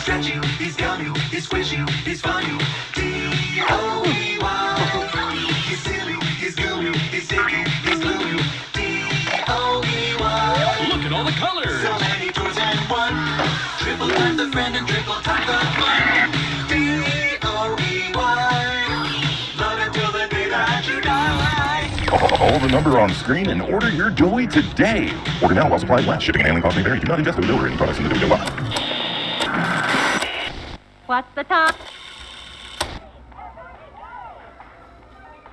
stretch you, he's gum you, he's squish you, he's fun you. D-O-E-Y. He's silly, he's glue you, he's sticky, he's glue you. D-O-E-Y. Look at all the colors. So many toys and one. Triple time the friend and triple time the fun. D-O-E-Y. Love it till the day that you die. Call the number on screen and order your Doey today. Order now while supplies last. Shipping and handling costs may vary. Do not ingest or deliver any products in the Doey line. What's the time?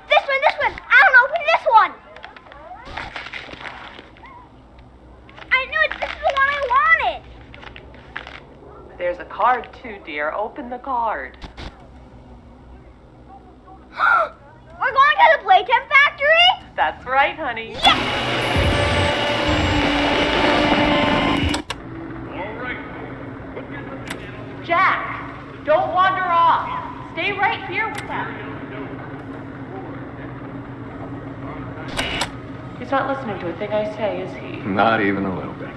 This one! I don't open this one! I knew it! This is the one I wanted! There's a card too, dear. Open the card. We're going to the Playtime Factory? That's right, honey. Yes! Jack, don't wander off. Stay right here with us. He's not listening to a thing I say, is he? Not even a little bit.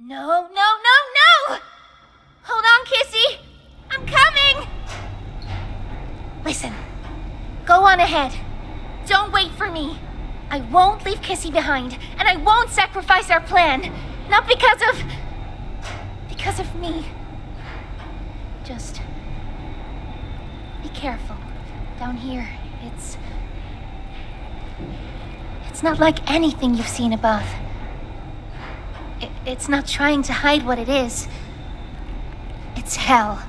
No! Hold on, Kissy! I'm coming! Listen, go on ahead. Don't wait for me. I won't leave Kissy behind, and I won't sacrifice our plan. Not because of me. Just be careful. Down here, it's not like anything you've seen above. It's not trying to hide what it is. It's hell.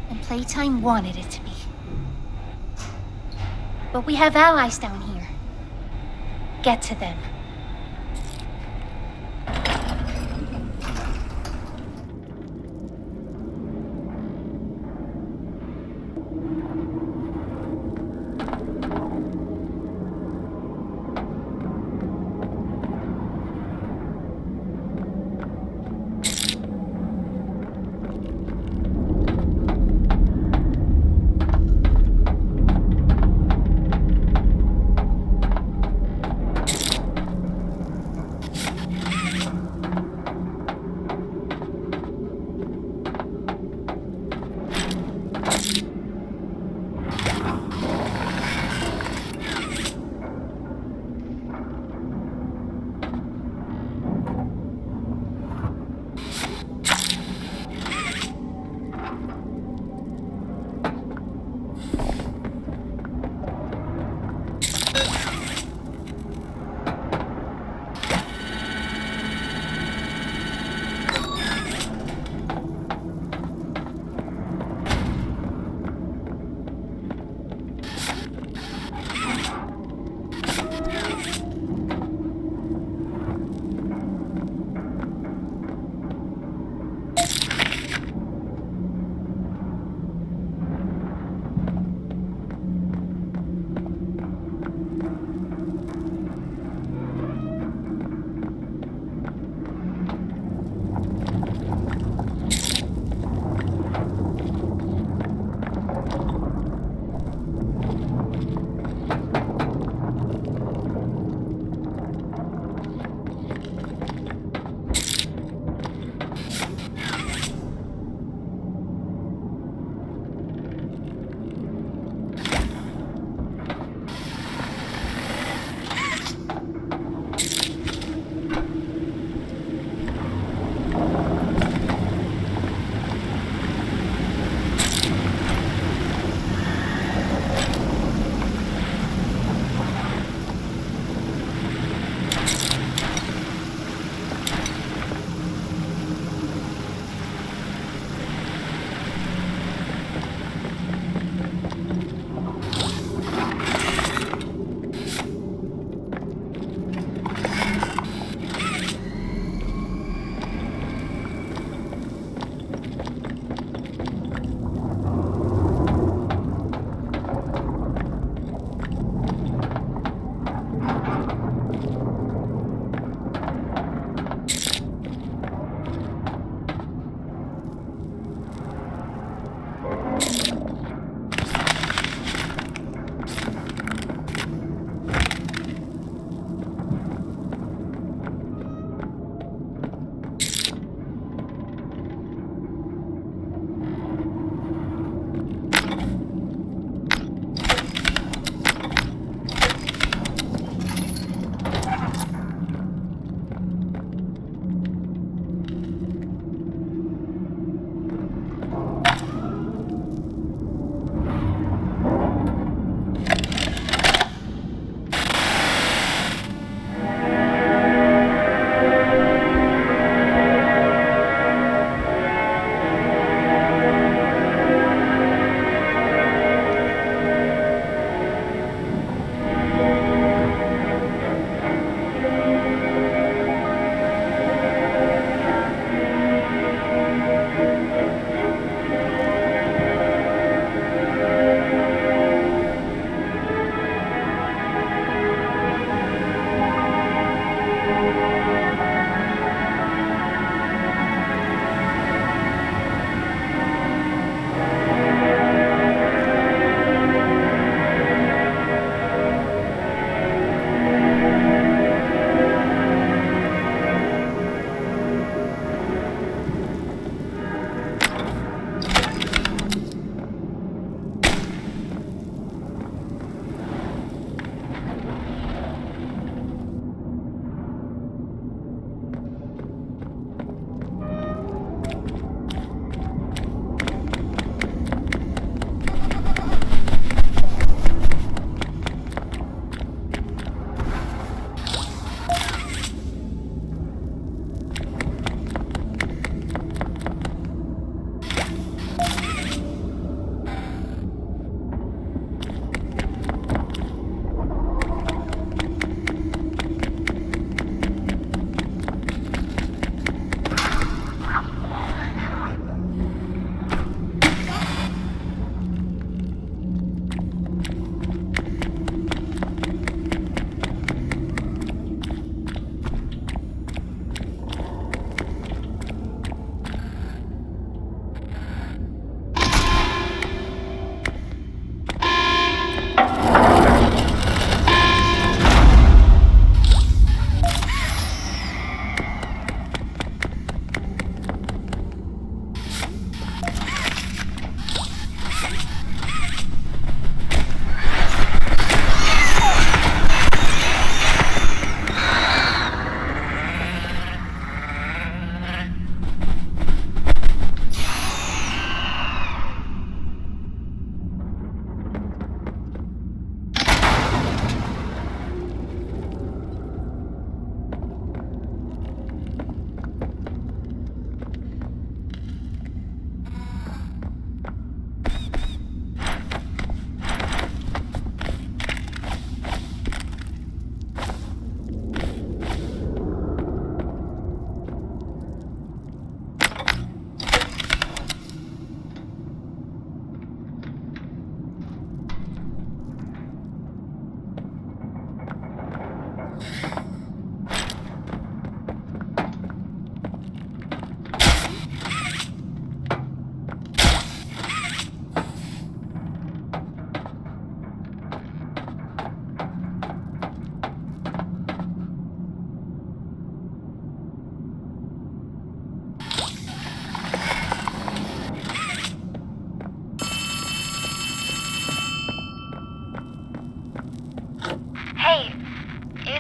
And Playtime wanted it to be. But we have allies down here. Get to them.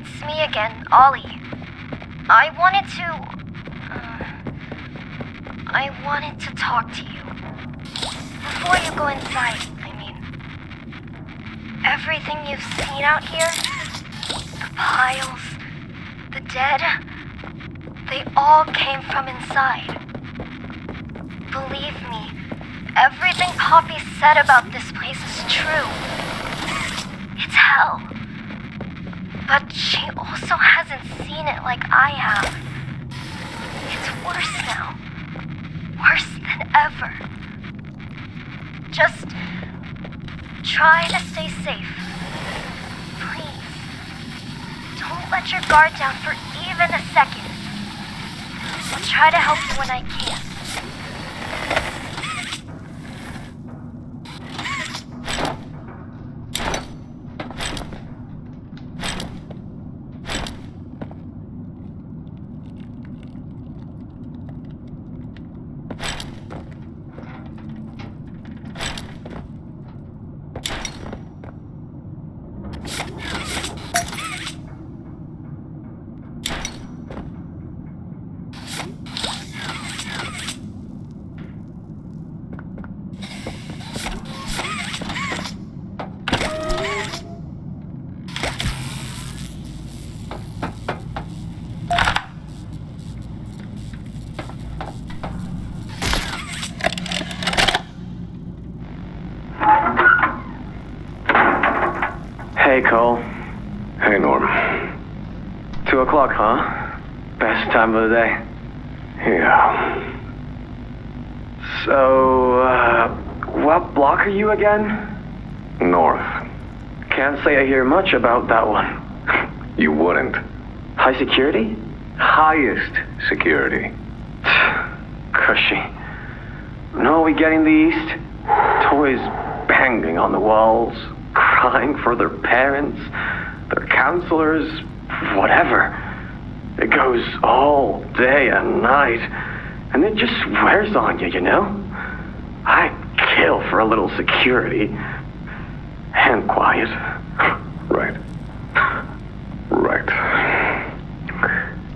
It's me again, Ollie. I wanted to talk to you. Before you go inside, I mean. Everything you've seen out here, the piles, the dead, they all came from inside. Believe me, everything Poppy said about this place is true. It's hell. But she also hasn't seen it like I have. It's worse now. Worse than ever. Just try to stay safe. Please. Don't let your guard down for even a second. I'll try to help you when I can. Hey, Cole. Hey, Norm. 2 o'clock, huh? Best time of the day. Yeah. So, what block are you again? North. Can't say I hear much about that one. You wouldn't. High security? Highest security. Cushy. No, we get in the east. Toys banging on the walls, crying for their parents, their counselors, whatever. It goes all day and night, and it just wears on you, you know? I'd kill for a little security. And quiet. Right. Right.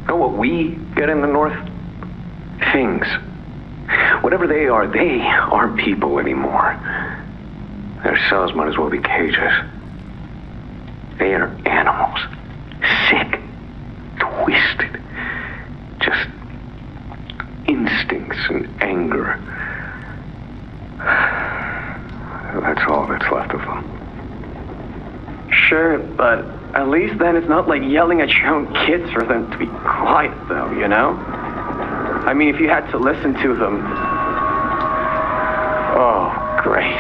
Know what we get in the north? Things. Whatever they aren't people anymore. Their cells might as well be cages. They are animals. Sick. Twisted. Just instincts and anger. That's all that's left of them. Sure, but at least then it's not like yelling at your own kids for them to be quiet, though, you know? I mean, if you had to listen to them... Oh, great.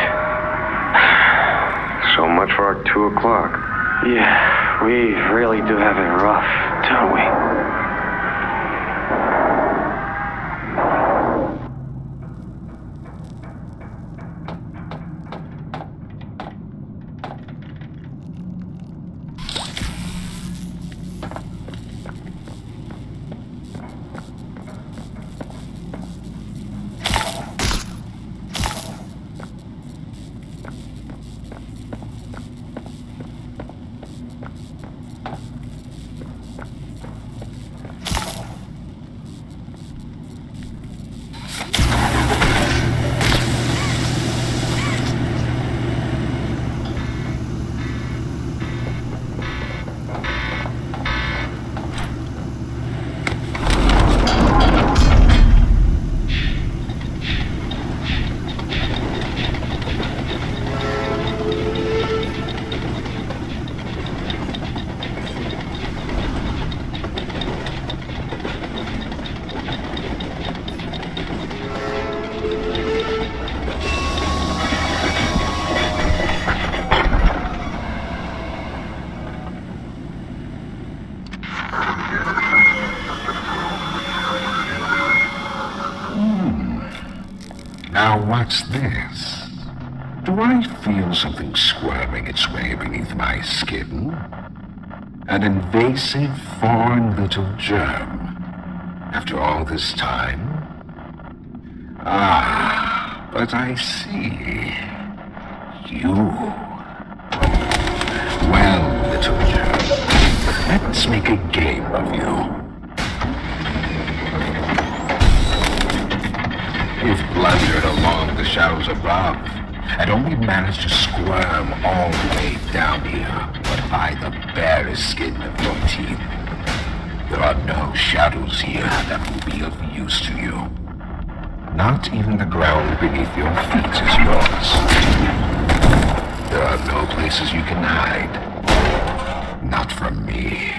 So much for our 2 o'clock. Yeah, we really do have it rough, don't we? Now what's this? Do I feel something squirming its way beneath my skin? An invasive foreign little germ. After all this time? Ah, but I see. You. Well, little germ, Let's make a game of you. You've blundered along the shadows above, and only managed to squirm all the way down here, but by the barest skin of your teeth. There are no shadows here that will be of use to you. Not even the ground beneath your feet is yours. There are no places you can hide. Not from me.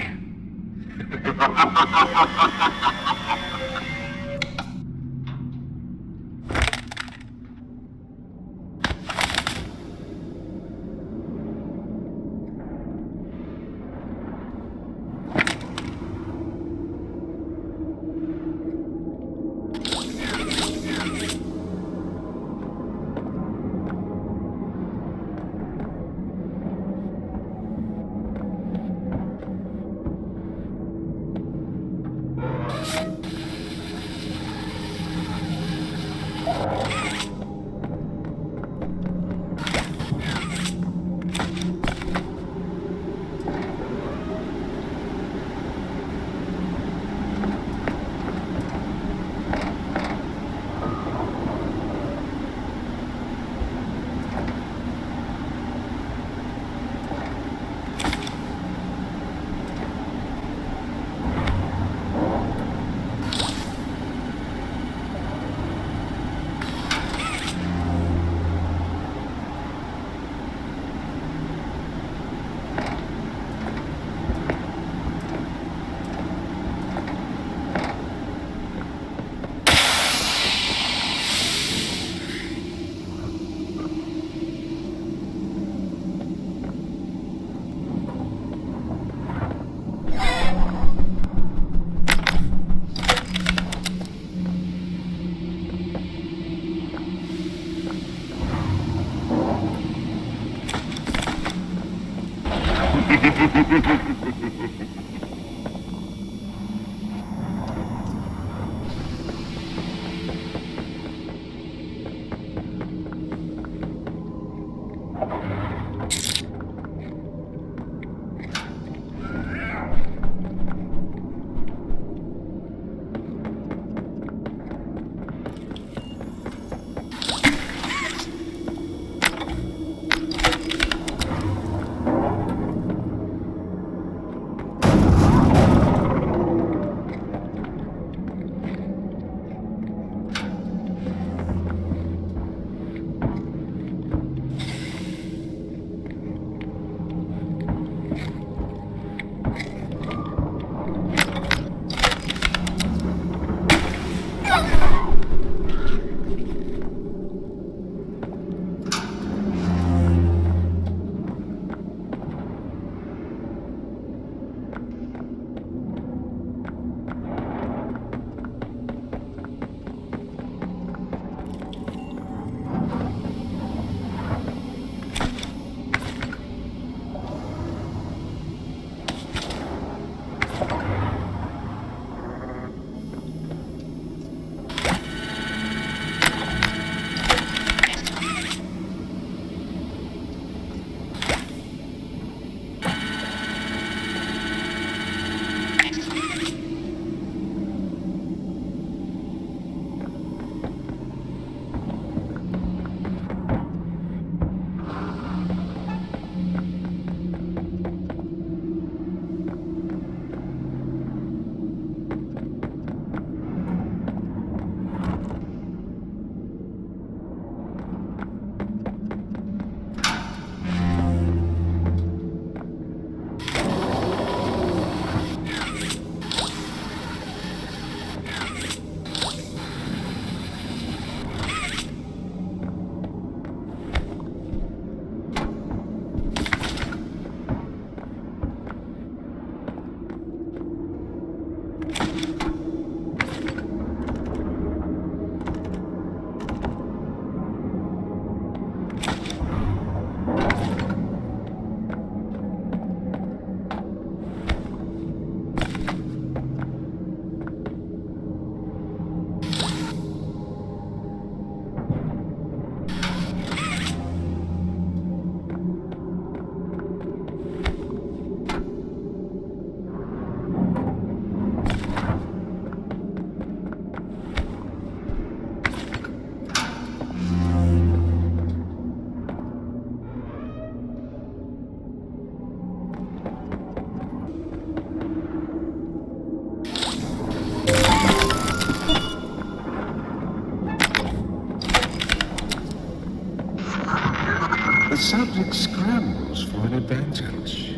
The subject scrambles for an advantage.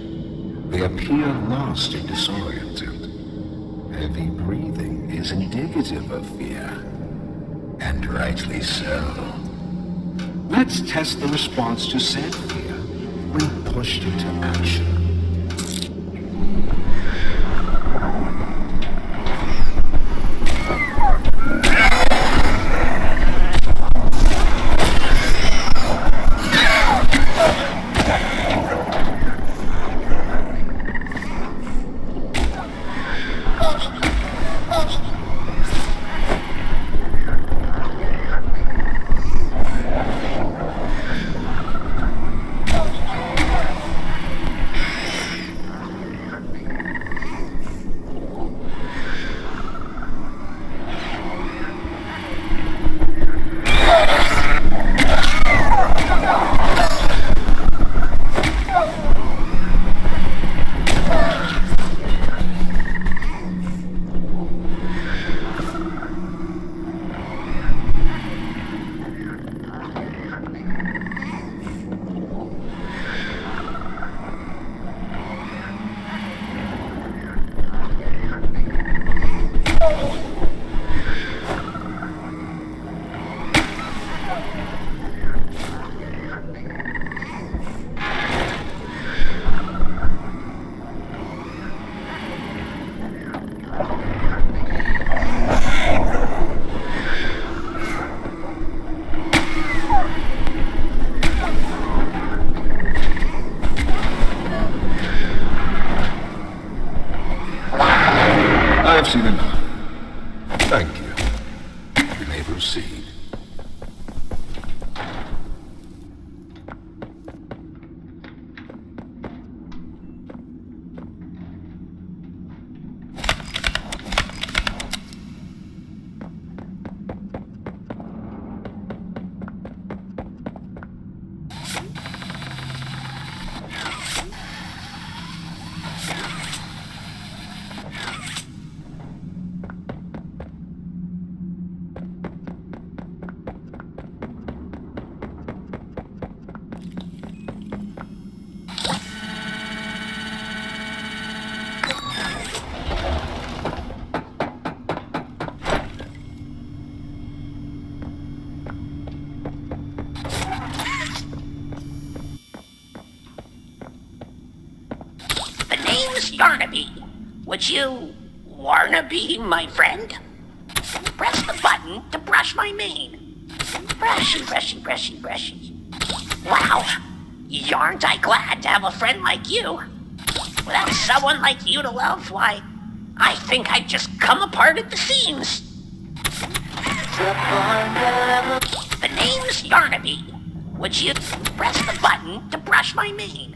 They appear lost and disoriented. Heavy breathing is indicative of fear, and rightly so. Let's test the response to said fear when pushed into action. I've seen enough. Thank you. You may proceed. Yarnaby. Would you Yarnaby, my friend? Press the button to brush my mane. Brushy, brushy, brushy, brushy. Wow, aren't I glad to have a friend like you? Without someone like you to love, why, I think I'd just come apart at the seams. The name's Yarnaby. Would you press the button to brush my mane?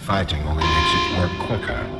fighting only makes it work quicker.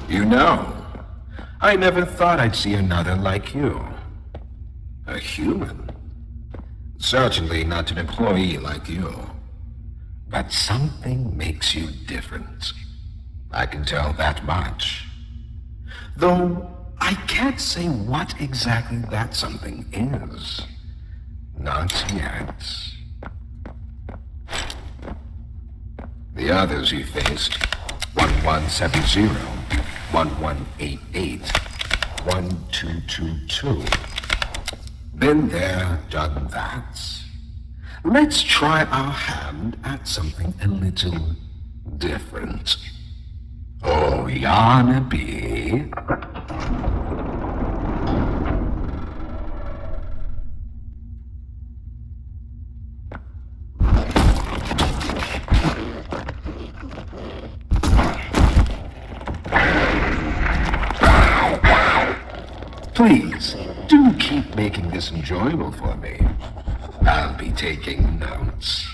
You know, I never thought I'd see another like you. A human. Certainly not an employee like you. But something makes you different. I can tell that much. Though I can't say what exactly that something is. Not yet. The others you faced, 1170, 1188, 1222. Been there, done that. Let's try our hand at something a little different. Oh, Yarnaby. Please, do keep making this enjoyable for me. I'll be taking notes.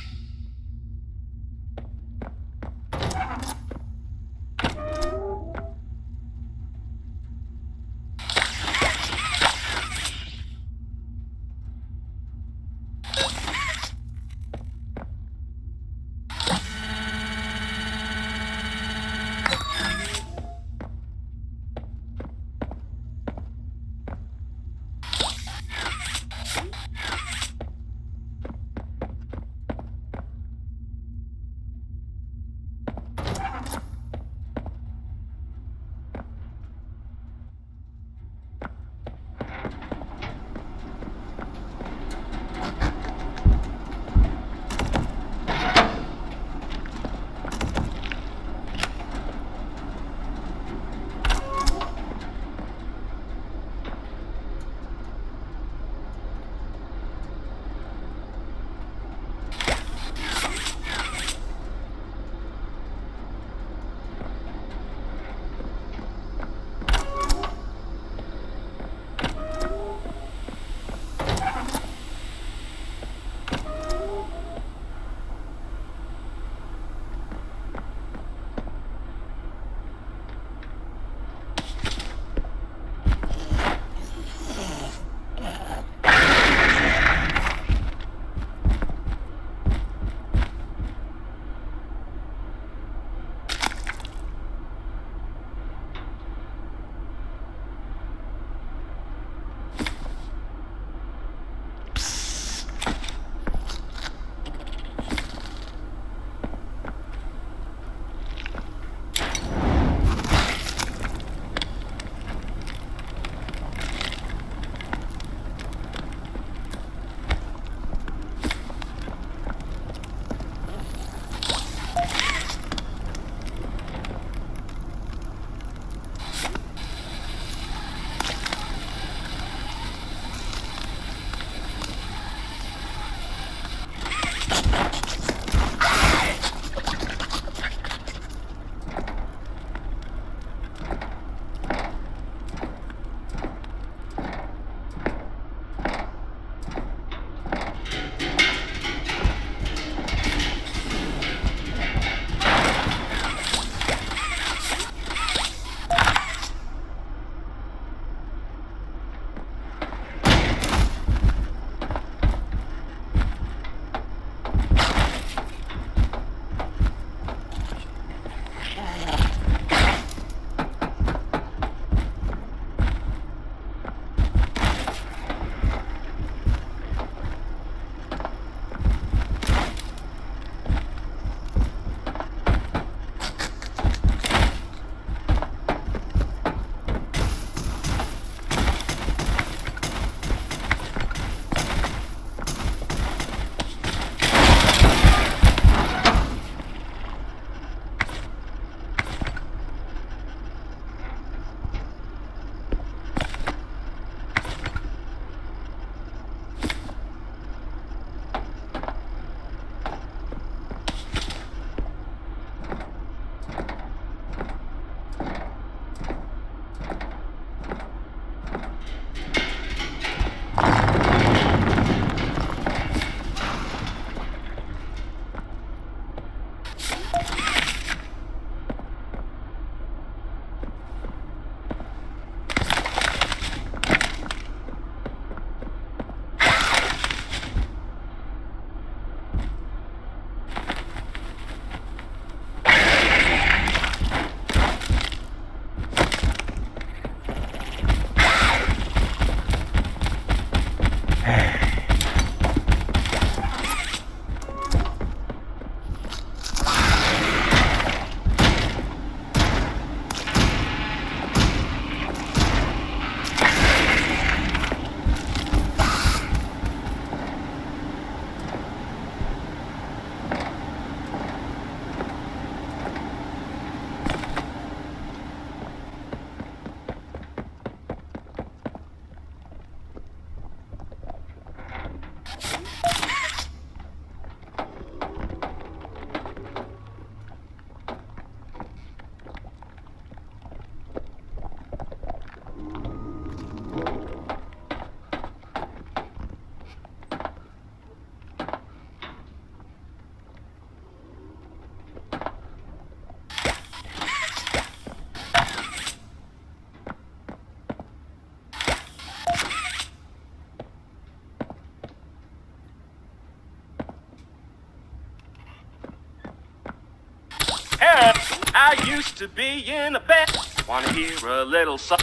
I used to be in a band. Wanna hear a little song?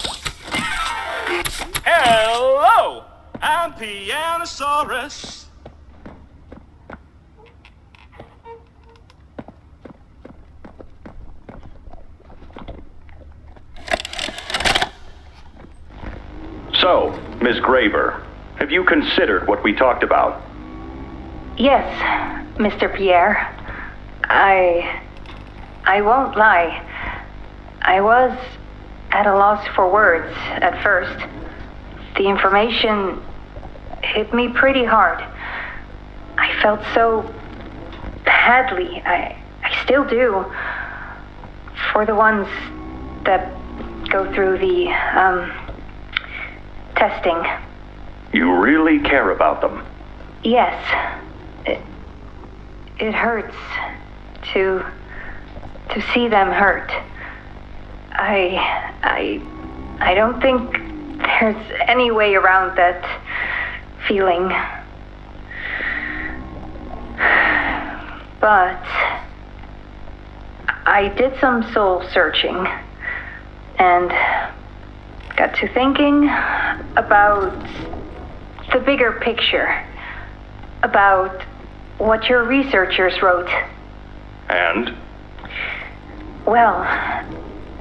Hello, I'm Pianosaurus. So, Ms. Graver, have you considered what we talked about? Yes, Mr. Pierre. I won't lie. I was at a loss for words at first. The information hit me pretty hard. I felt so badly. I still do. For the ones that go through the, testing. You really care about them? Yes. It hurts to see them hurt. I don't think there's any way around that feeling. But I did some soul searching and got to thinking about the bigger picture, about what your researchers wrote. And? Well,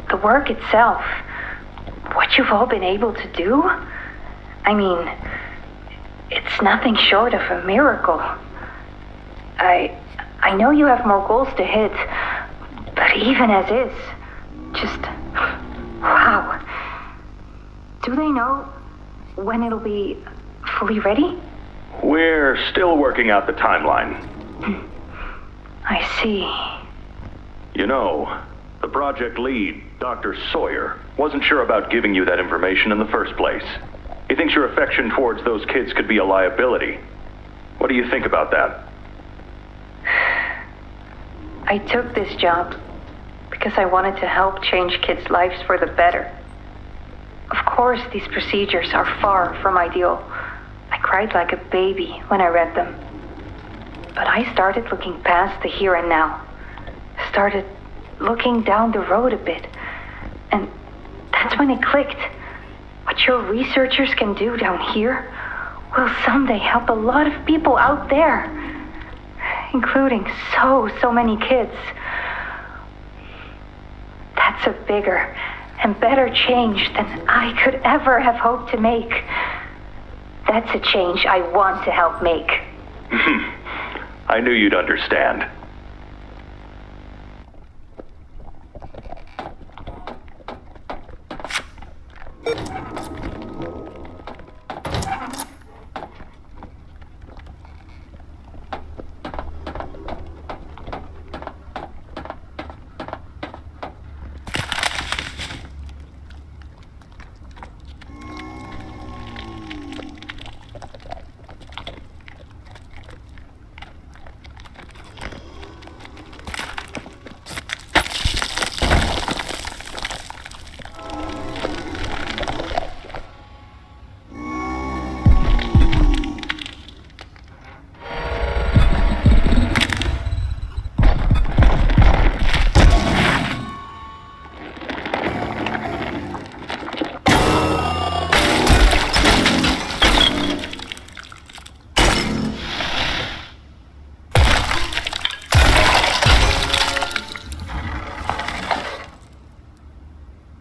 the work itself, what you've all been able to do, I mean, it's nothing short of a miracle. I know you have more goals to hit, but even as is, just, wow. Do they know when it'll be fully ready? We're still working out the timeline. I see. You know, the project lead, Dr. Sawyer, wasn't sure about giving you that information in the first place. He thinks your affection towards those kids could be a liability. What do you think about that? I took this job because I wanted to help change kids' lives for the better. Of course, these procedures are far from ideal. I cried like a baby when I read them. But I started looking past the here and now. Started looking down the road a bit. And that's when it clicked. What your researchers can do down here will someday help a lot of people out there. Including so many kids. That's a bigger and better change than I could ever have hoped to make. That's a change I want to help make. I knew you'd understand.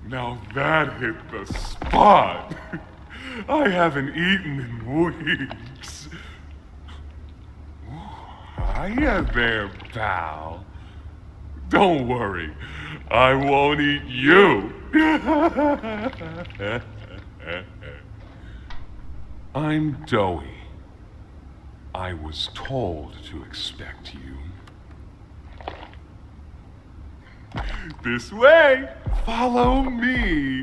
Now that hit the spot. I haven't eaten in weeks. Hiya there, pal. Don't worry, I won't eat you. I'm Doey. I was told to expect you. This way! Follow me!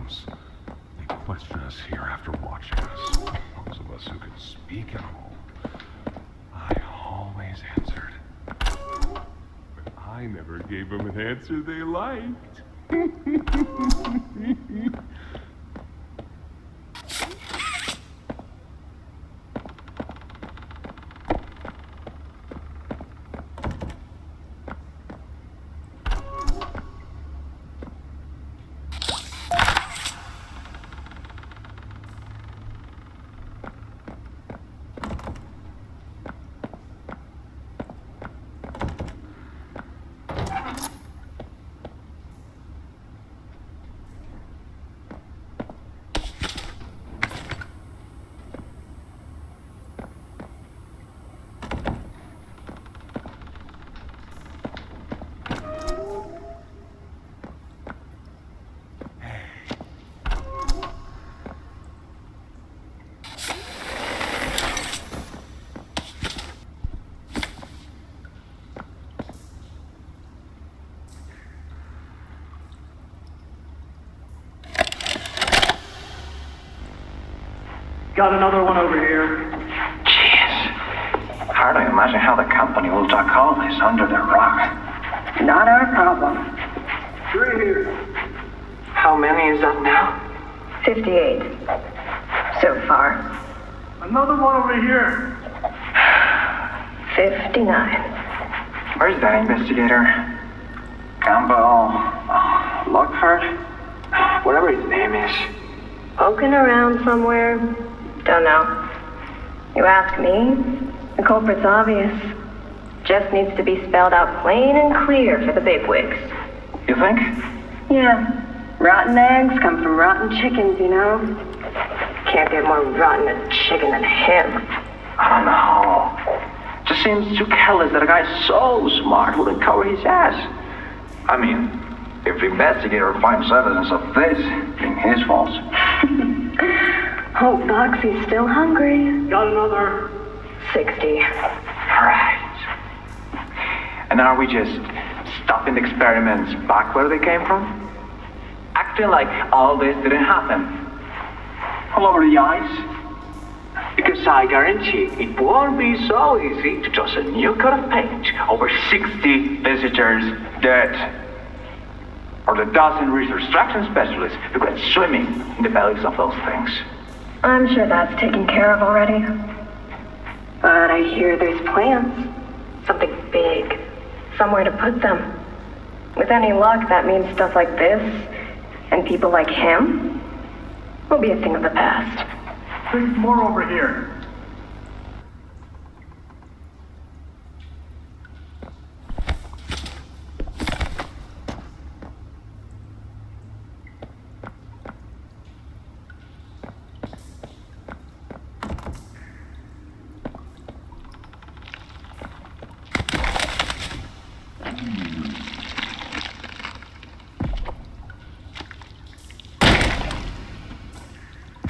comes, they question us here after watching us. Those of us who can speak at all. I always answered. But I never gave them an answer they liked. Got another one over here. Jeez. Hard to imagine how the company will duck all this under their rug. Not our problem. 3 here. How many is that now? 58. So far. Another one over here. 59. Where's that investigator? Campbell... Lockhart? Whatever his name is. Poking around somewhere? Don't know. You ask me? The culprit's obvious. Just needs to be spelled out plain and clear for the bigwigs. You think? Yeah. Rotten eggs come from rotten chickens, you know? Can't get more rotten a chicken than him. I don't know. Just seems too careless that a guy so smart wouldn't cover his ass. I mean, if the investigator finds evidence of this, being his fault. Hope Foxy's still hungry. Got another. 60. Right. And are we just stopping the experiments back where they came from? Acting like all this didn't happen? All over the ice? Because I guarantee it won't be so easy to toss a new coat of paint over 60 visitors dead. Or the dozen resource extraction specialists who got swimming in the bellies of those things. I'm sure that's taken care of already. But I hear there's plans. Something big. Somewhere to put them. With any luck, that means stuff like this, and people like him, will be a thing of the past. There's more over here.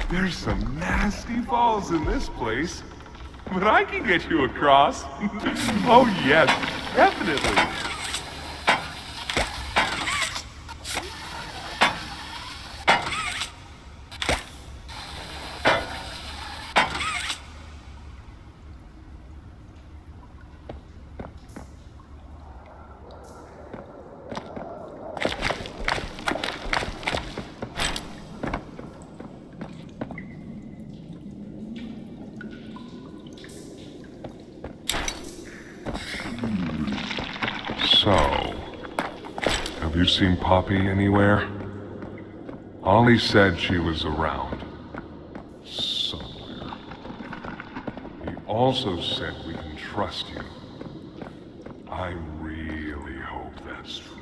There's some nasty falls in this place, but I can get you across. Oh yes, definitely. So, have you seen Poppy anywhere? Ollie said she was around. Somewhere. He also said we can trust you. I really hope that's true.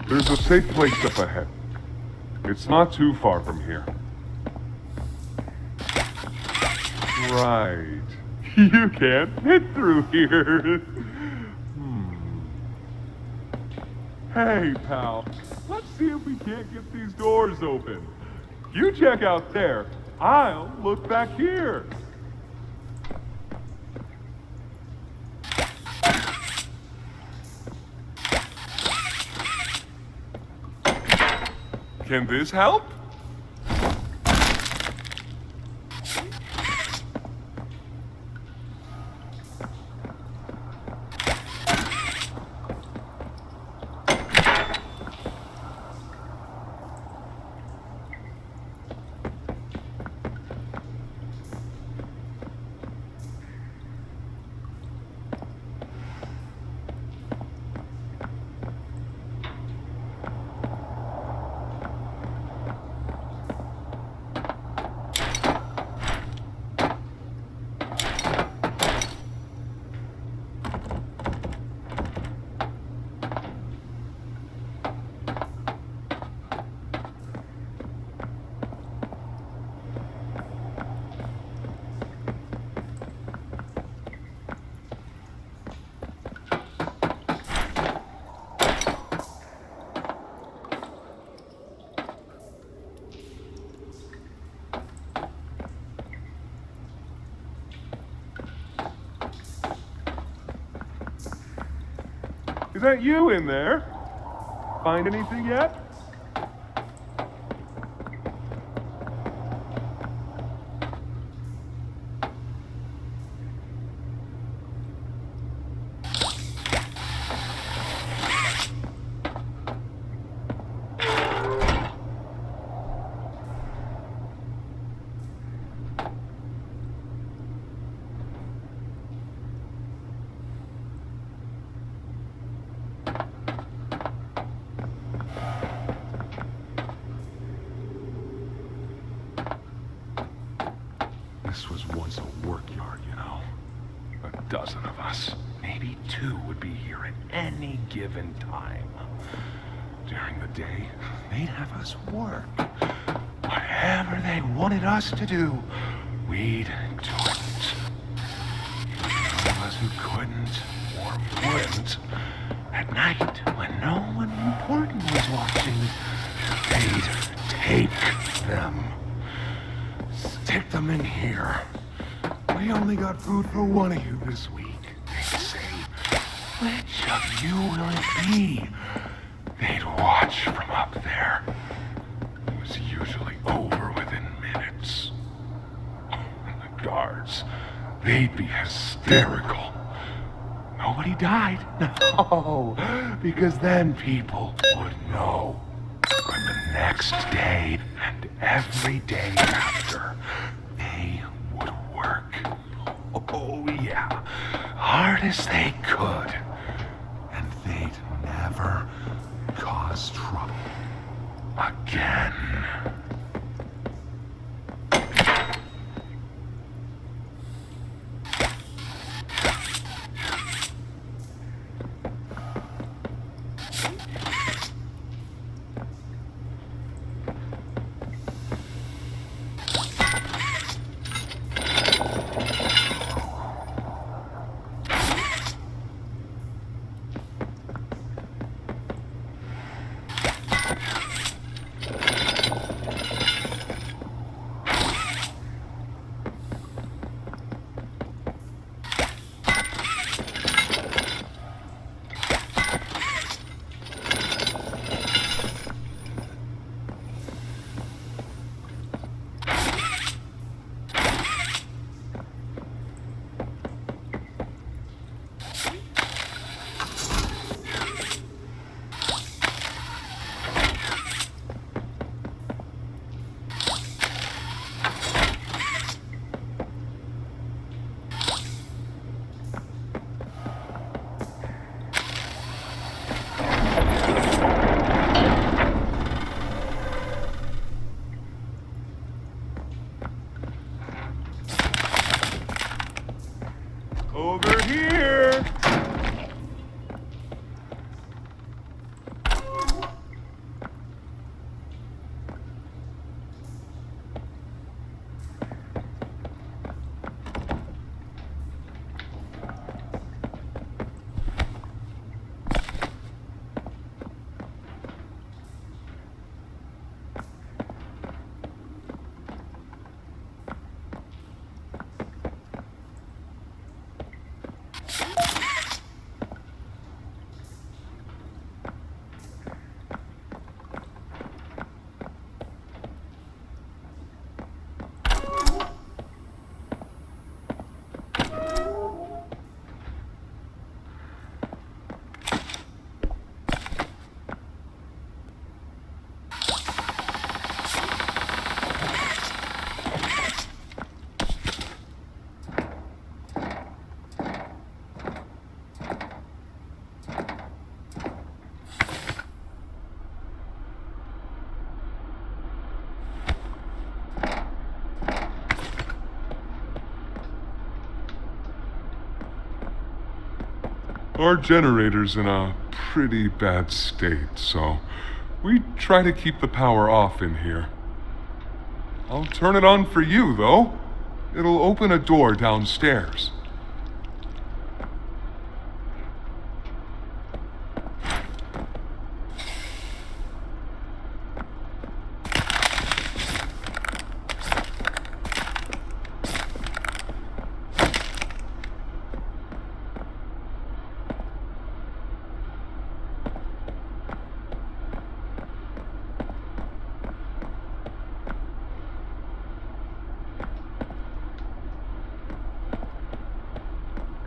There's a safe place up ahead. It's not too far from here. Right. You can't fit through here. Hey, pal. Let's see if we can't get these doors open. You check out there. I'll look back here. Can this help? Is that you in there? Find anything yet? This was once a work yard, you know. A dozen of us, maybe 2 would be here at any given time. During the day, they'd have us work. Whatever they wanted us to do, we'd do it. Those of us who couldn't or wouldn't, at night, when no one important was watching, they'd take them. Stick them in here. We only got food for one of you this week. They'd say, which of you will it be? They'd watch from up there. It was usually over within minutes. And the guards, they'd be hysterical. Nobody died. No, because then people would know. But the next day and every day after, they would work. Oh yeah, hard as they could. And they'd never cause trouble again. Our generator's in a pretty bad state, so we try to keep the power off in here. I'll turn it on for you, though. It'll open a door downstairs.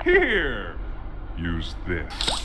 Here! Use this.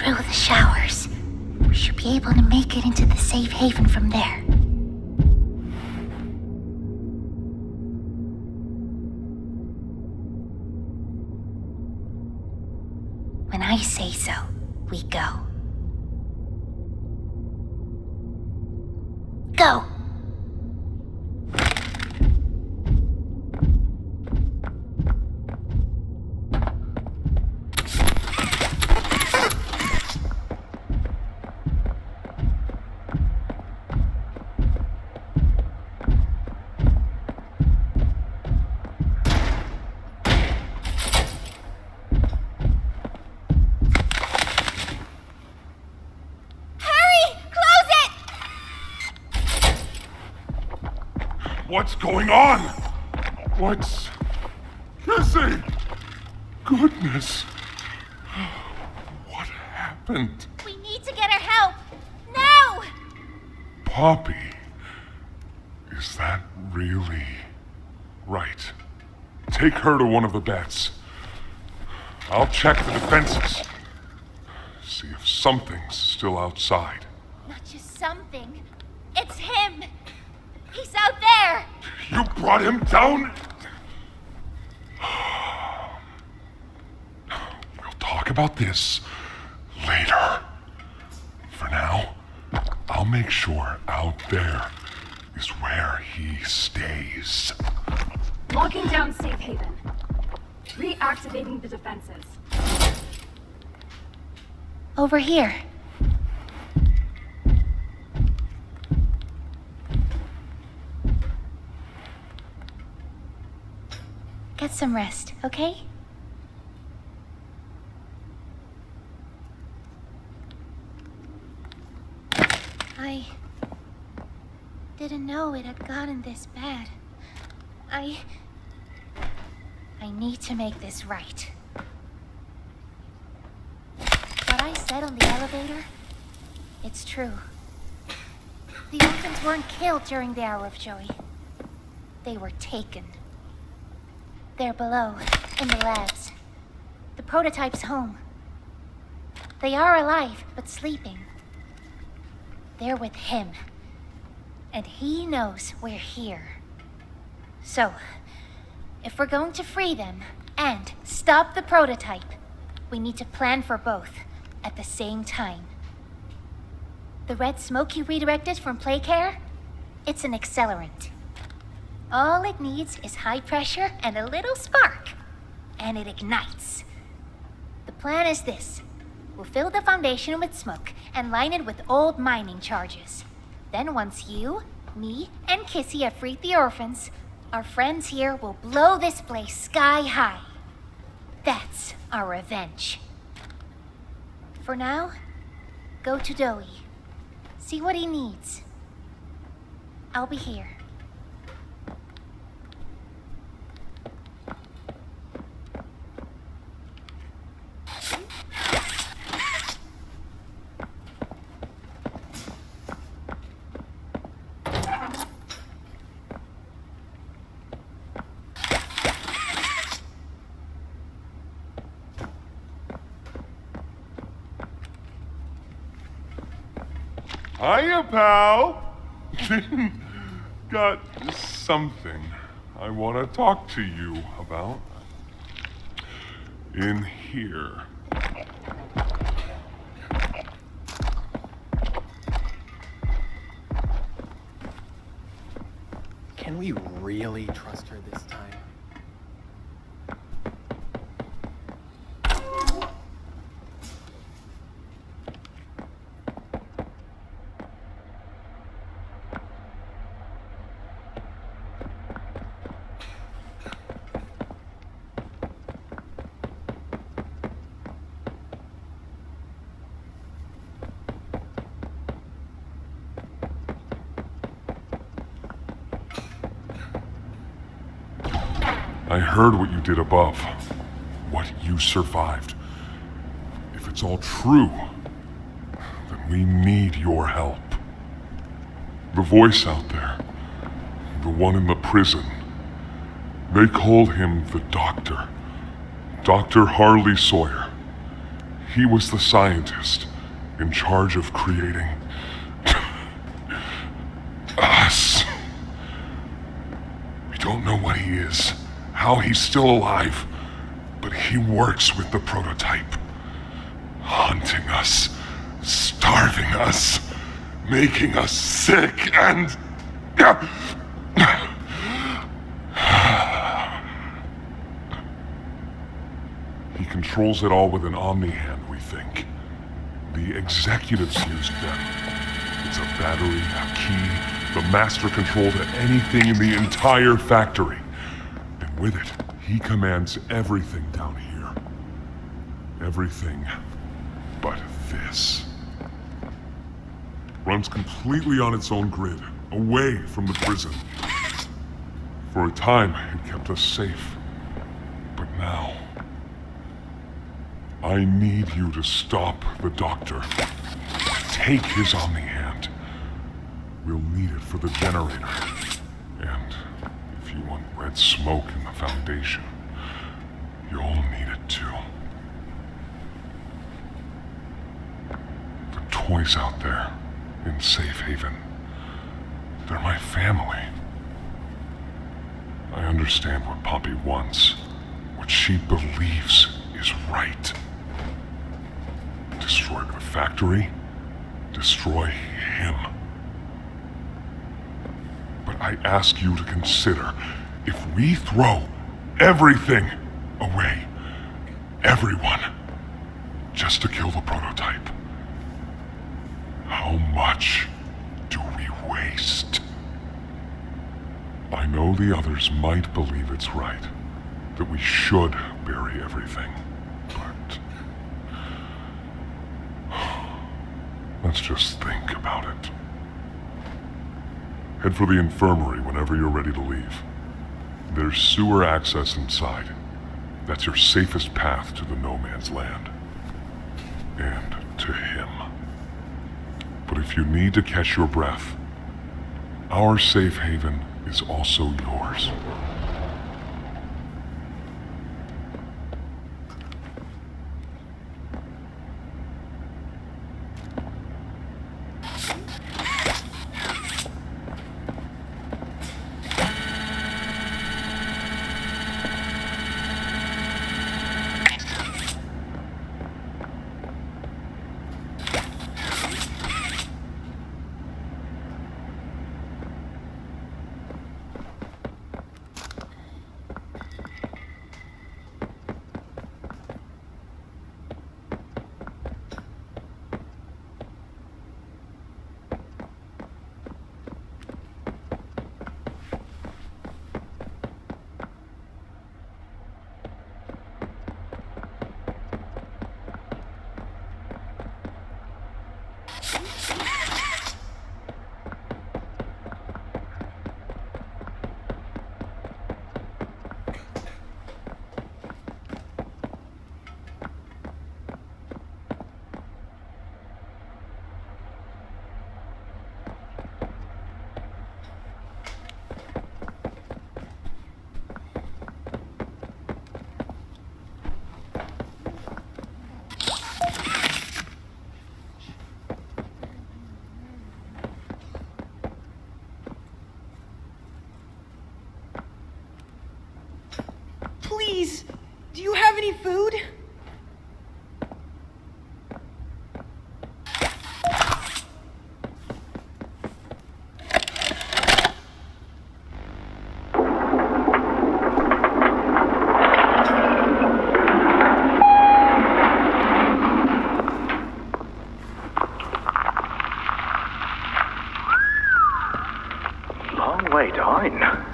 through the showers. We should be able to make it into the safe haven from there. When I say so, we go. Go! What's going on? What's... Kissy! Goodness. What happened? We need to get her help. Now! Poppy. Is that really... Right. Take her to one of the beds. I'll check the defenses. See if something's still outside. Not just something. It's him! He's out there! You brought him down? We'll talk about this later. For now, I'll make sure out there is where he stays. Locking down safe haven. Reactivating the defenses. Over here. Get some rest, okay? I didn't know it had gotten this bad. I need to make this right. What I said on the elevator, it's true. The orphans weren't killed during the hour of Joey. They were taken. They're below, in the labs. The prototype's home. They are alive, but sleeping. They're with him. And he knows we're here. So, if we're going to free them and stop the prototype, we need to plan for both at the same time. The red smoke you redirected from Playcare? It's an accelerant. All it needs is high pressure and a little spark, and it ignites. The plan is this. We'll fill the foundation with smoke and line it with old mining charges. Then once you, me, and Kissy have freed the orphans, our friends here will blow this place sky high. That's our revenge. For now, go to Doey. See what he needs. I'll be here. Hiya, pal. Got something I want to talk to you about. In here. Can we really trust her this time? I heard what you did above, what you survived. If it's all true, then we need your help. The voice out there, the one in the prison, they call him the Doctor. Dr. Harley Sawyer. He was the scientist in charge of creating us. We don't know what he is, how he's still alive, but he works with the prototype, hunting us, starving us, making us sick, and... He controls it all with an Omni hand, we think. The executives used them. It's a battery, a key, the master control to anything in the entire factory. And with it, he commands everything down here. Everything but this. Runs completely on its own grid, away from the prison. For a time, it kept us safe. But now... I need you to stop the doctor. Take his Omni hand. We'll need it for the generator. And if you want red smoke in the Foundation, you'll need it too. The toys out there in Safe Haven, they're my family. I understand what Poppy wants, what she believes is right. Destroy the factory, destroy him. But I ask you to consider, if we throw everything away, everyone, just to kill the prototype, how much do we waste? I know the others might believe it's right, that we should bury everything, but let's just think about it. Head for the infirmary whenever you're ready to leave. There's sewer access inside. That's your safest path to the no man's land. And to him. But if you need to catch your breath, our safe haven is also yours. Please, do you have any food? Long way down.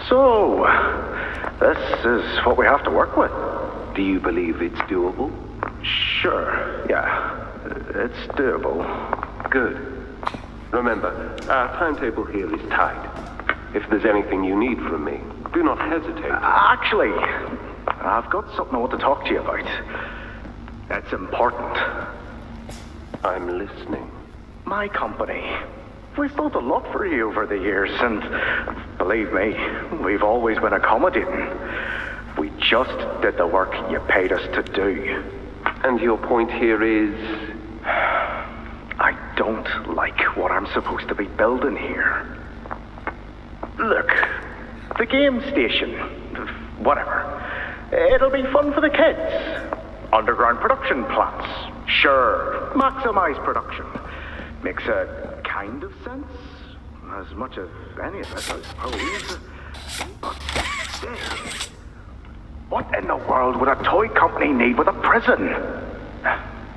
So, this is what we have to work with. Do you believe it's doable? Sure, yeah. It's doable. Good. Remember, our timetable here is tight. If there's anything you need from me, do not hesitate. Actually, I've got something I want to talk to you about. It's important. I'm listening. My company. We've built a lot for you over the years, and believe me, we've always been accommodating. We just did the work you paid us to do. And your point here is? I don't like what I'm supposed to be building here. Look, the game station, whatever. It'll be fun for the kids. Underground production plants. Sure, maximize production. Makes a kind of sense. As much as any of it, I suppose. But still, what in the world would a toy company need with a prison?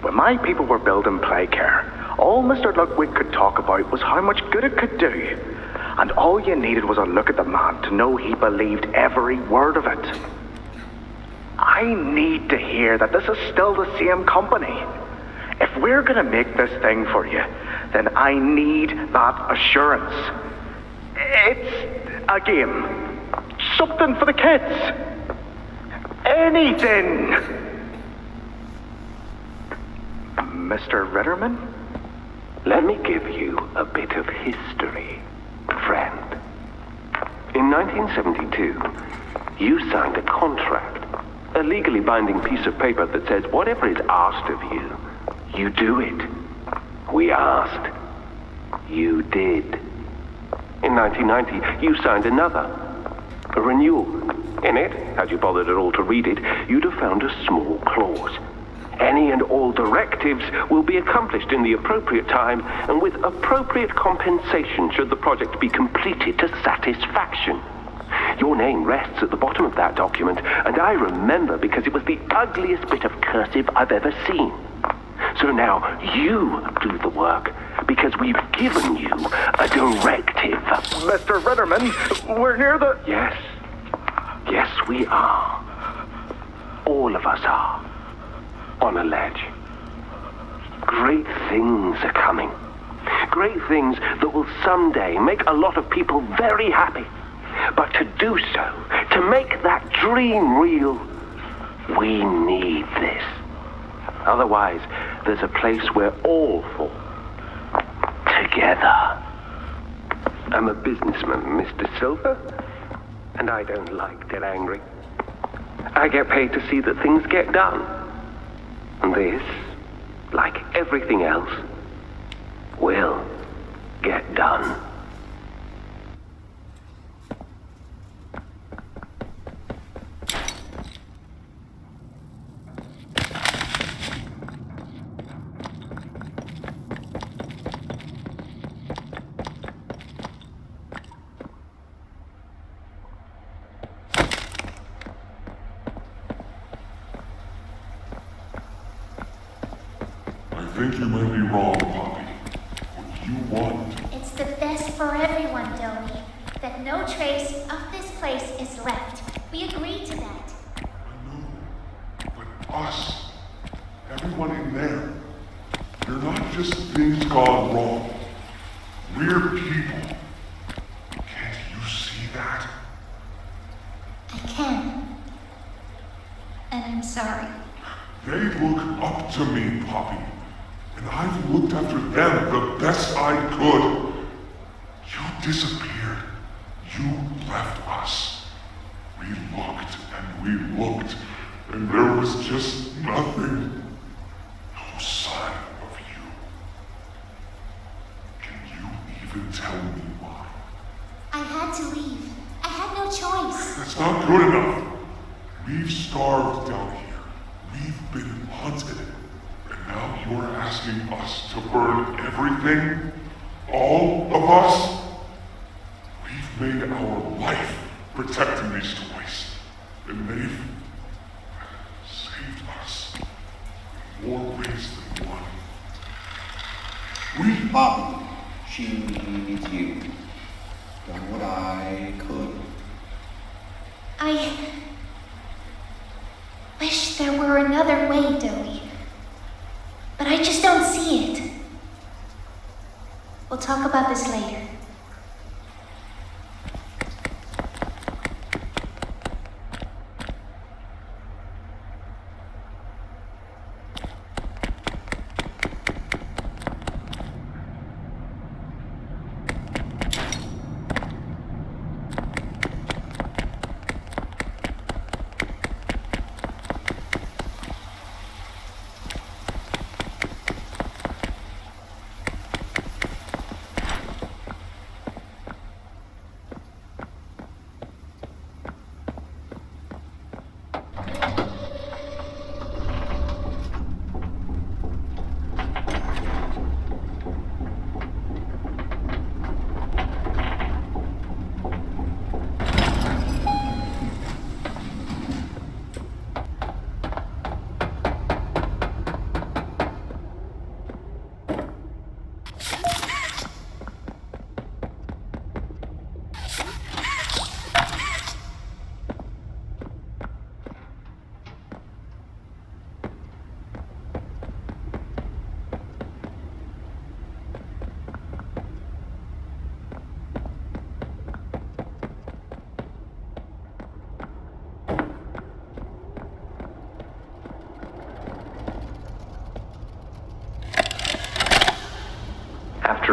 When my people were building Playcare, all Mr. Ludwig could talk about was how much good it could do. And all you needed was a look at the man to know he believed every word of it. I need to hear that this is still the same company. If we're gonna make this thing for you, then I need that assurance. It's a game. Something for the kids. Anything. Mr. Ritterman? Let me give you a bit of history, friend. In 1972, you signed a contract, a legally binding piece of paper that says whatever is asked of you, you do it. We asked. You did. In 1990, you signed another, a renewal. In it, had you bothered at all to read it, you'd have found a small clause. Any and all directives will be accomplished in the appropriate time and with appropriate compensation should the project be completed to satisfaction. Your name rests at the bottom of that document, and I remember because it was the ugliest bit of cursive I've ever seen. So now you do the work because we've given you a directive. Mr. Ritterman, we're near the... Yes. Yes, we are. All of us are. On a ledge. Great things are coming. Great things that will someday make a lot of people very happy. But to do so, to make that dream real, we need this. Otherwise, there's a place we're all for. Together. I'm a businessman, Mr. Silver, and I don't like to get angry. I get paid to see that things get done. And this, like everything else, will get done. I think you might be wrong, Poppy. What you want... It's the best for everyone, Doey. That no trace of this place is left. We agreed to that. I know. But us, everyone in there, they're not just things gone wrong. We're people. Can't you see that? I can. And I'm sorry. They look up to me, Poppy. And I've looked after them the best I could. You disappeared. You left us. We looked and we looked, and there was just nothing. No sign of you. Can you even tell me why? I had to leave. I had no choice. That's not good enough. We've starved down here. We've been hunted. And now you're asking us to burn everything? All of us? We've made our life protecting these toys. And they've saved us in more ways than one. We Bobby, she needs you. Done what I could. I wish there were another way, Doey. But I just don't see it. We'll talk about this later.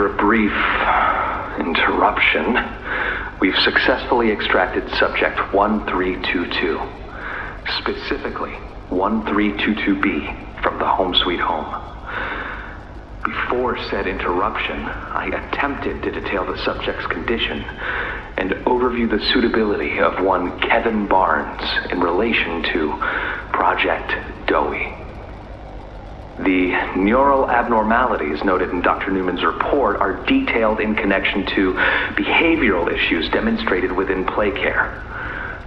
After a brief interruption, we've successfully extracted subject 1322, specifically 1322B from the Home Sweet Home. Before said interruption, I attempted to detail the subject's condition and overview the suitability of one Kevin Barnes in relation to Project Doey. The neural abnormalities noted in Dr. Newman's report are detailed in connection to behavioral issues demonstrated within play care.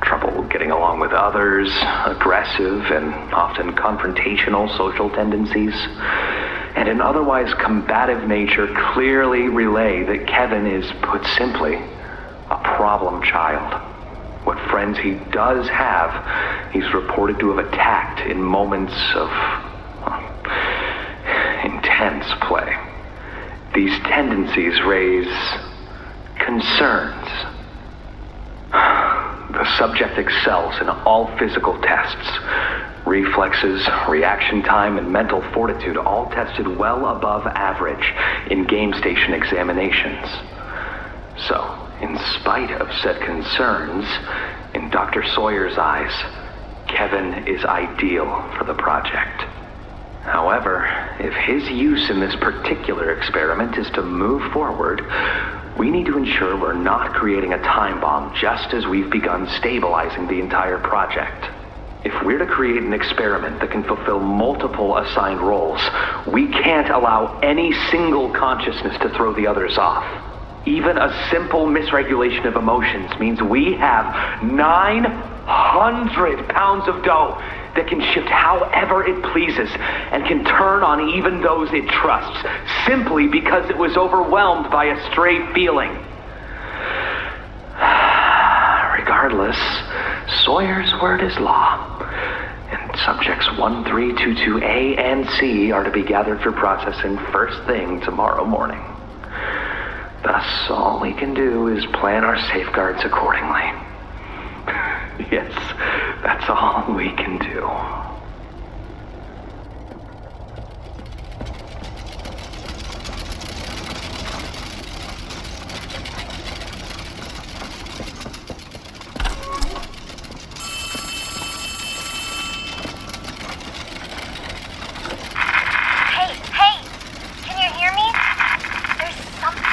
Trouble getting along with others, aggressive and often confrontational social tendencies, and an otherwise combative nature clearly relay that Kevin is, put simply, a problem child. What friends he does have, he's reported to have attacked in moments of intense play. These tendencies raise concerns. The subject excels in all physical tests. Reflexes, reaction time, and mental fortitude all tested well above average in game station examinations. So, in spite of said concerns, in Dr. Sawyer's eyes, Kevin is ideal for the project. However, if his use in this particular experiment is to move forward, we need to ensure we're not creating a time bomb just as we've begun stabilizing the entire project. If we're to create an experiment that can fulfill multiple assigned roles, we can't allow any single consciousness to throw the others off. Even a simple misregulation of emotions means we have 900 pounds of dough that can shift however it pleases and can turn on even those it trusts, simply because it was overwhelmed by a stray feeling. Regardless, Sawyer's word is law, and subjects 1322A and C are to be gathered for processing first thing tomorrow morning. Thus, all we can do is plan our safeguards accordingly. Yes, that's all we can do. Hey, can you hear me? There's something.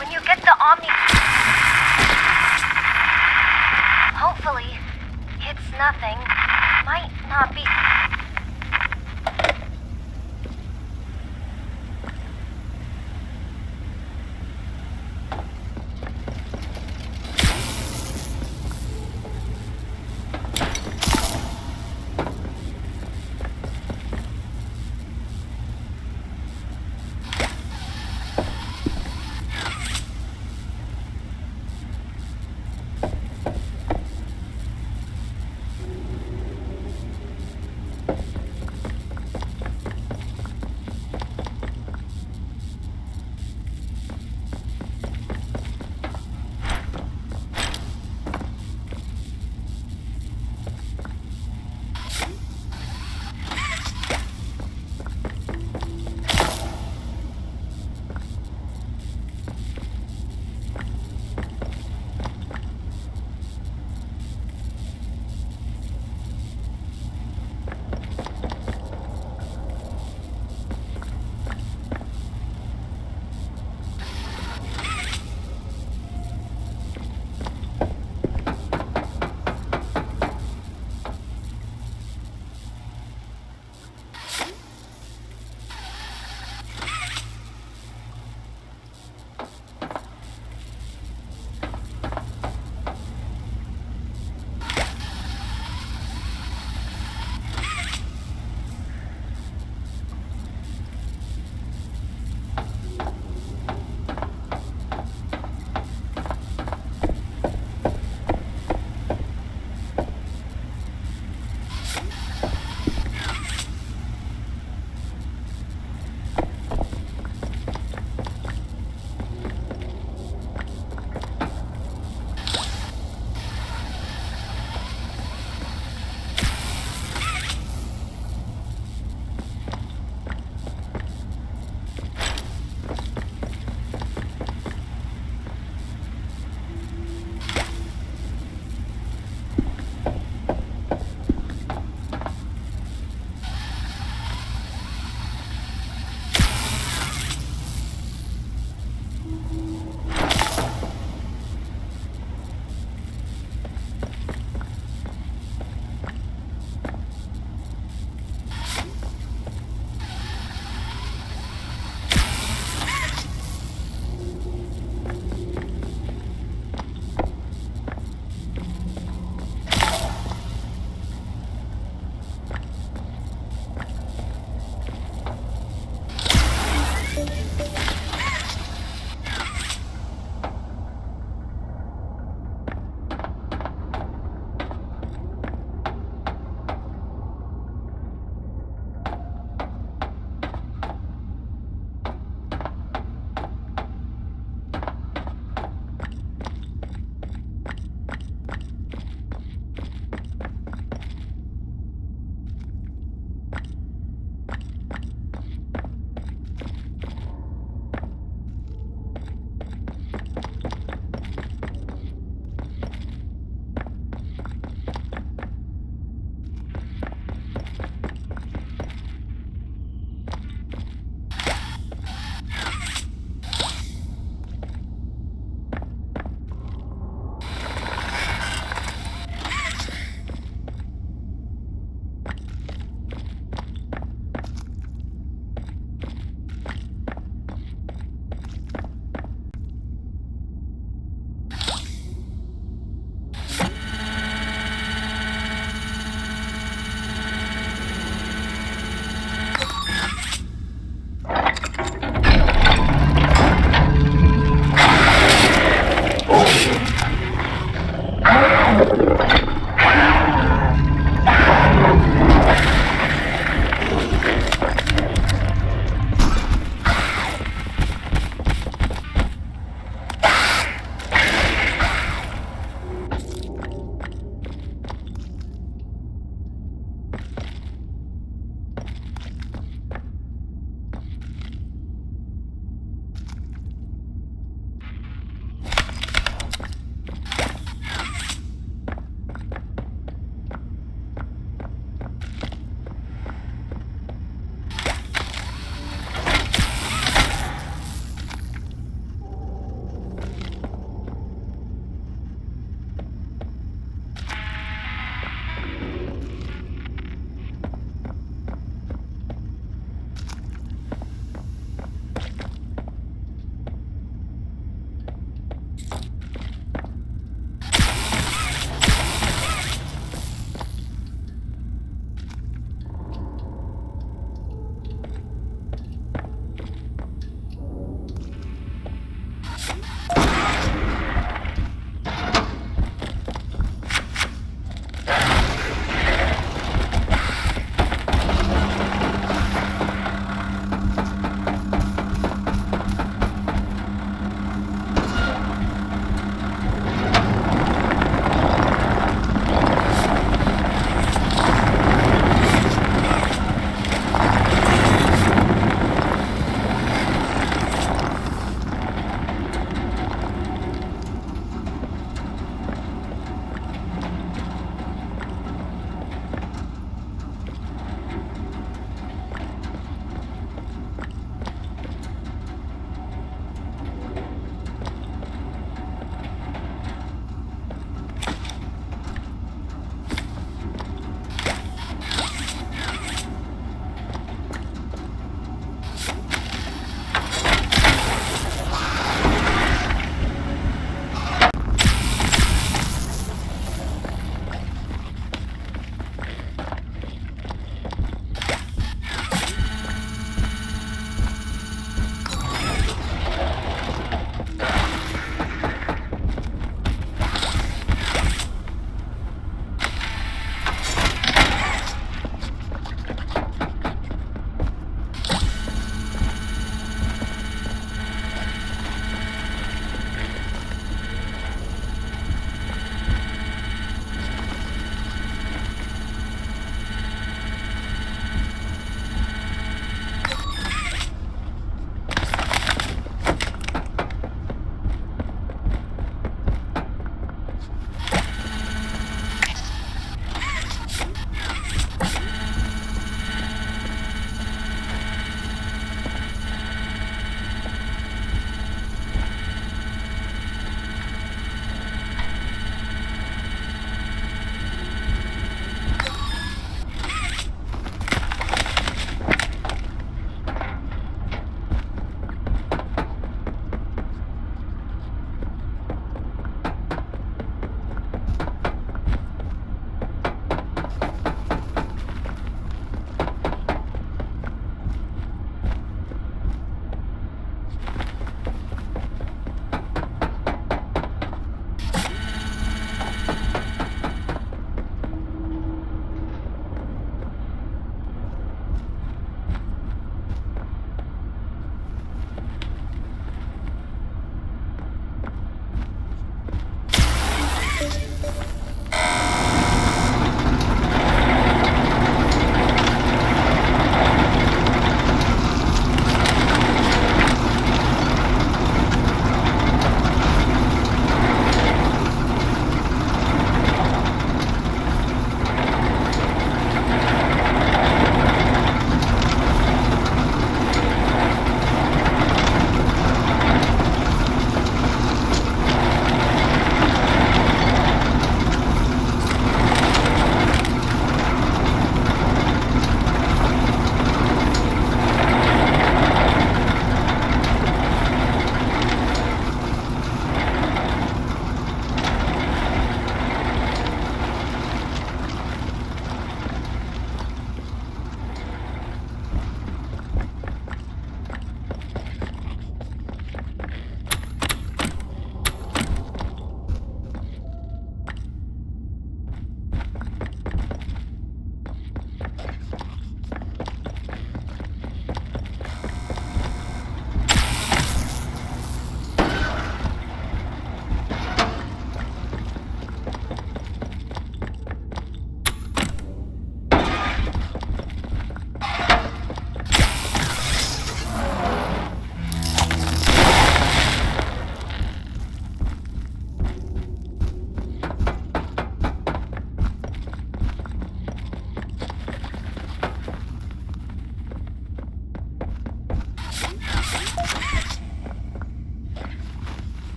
When you get the Omni... Hopefully, it's nothing. Might not be...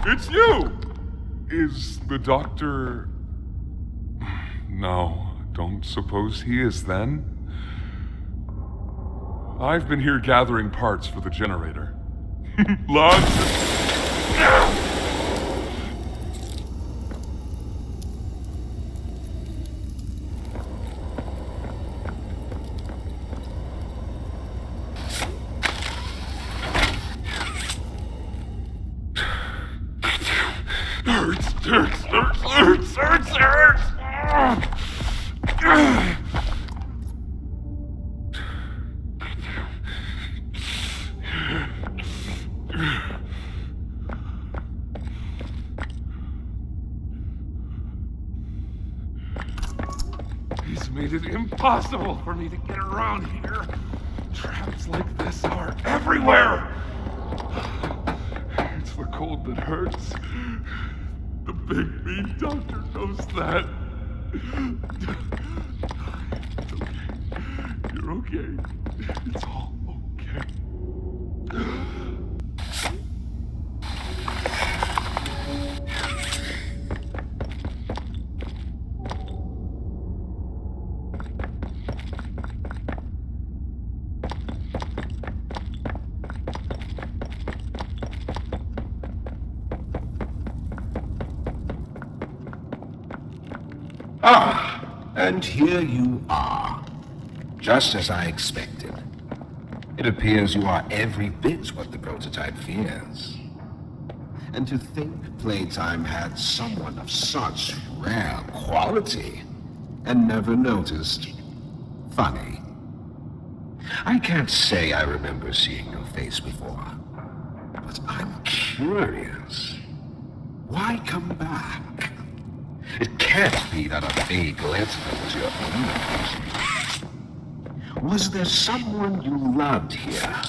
It's you! Is the doctor... No, don't suppose he is then? I've been here gathering parts for the generator. Lots... Hurts! He's made it impossible for me to get around here. Traps like this are everywhere. It's the cold that hurts. The big mean doctor knows that. It's okay. You're okay. It's all okay. Ah, and here you are, just as I expected. It appears you are every bit what the prototype fears. And to think Playtime had someone of such rare quality and never noticed. Funny. I can't say I remember seeing your face before, but I'm curious. Why come back? It can't be that a vague legend was your own. Was there someone you loved here?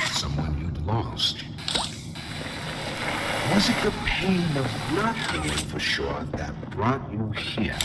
Someone you'd lost? Was it the pain of not knowing for sure that brought you here?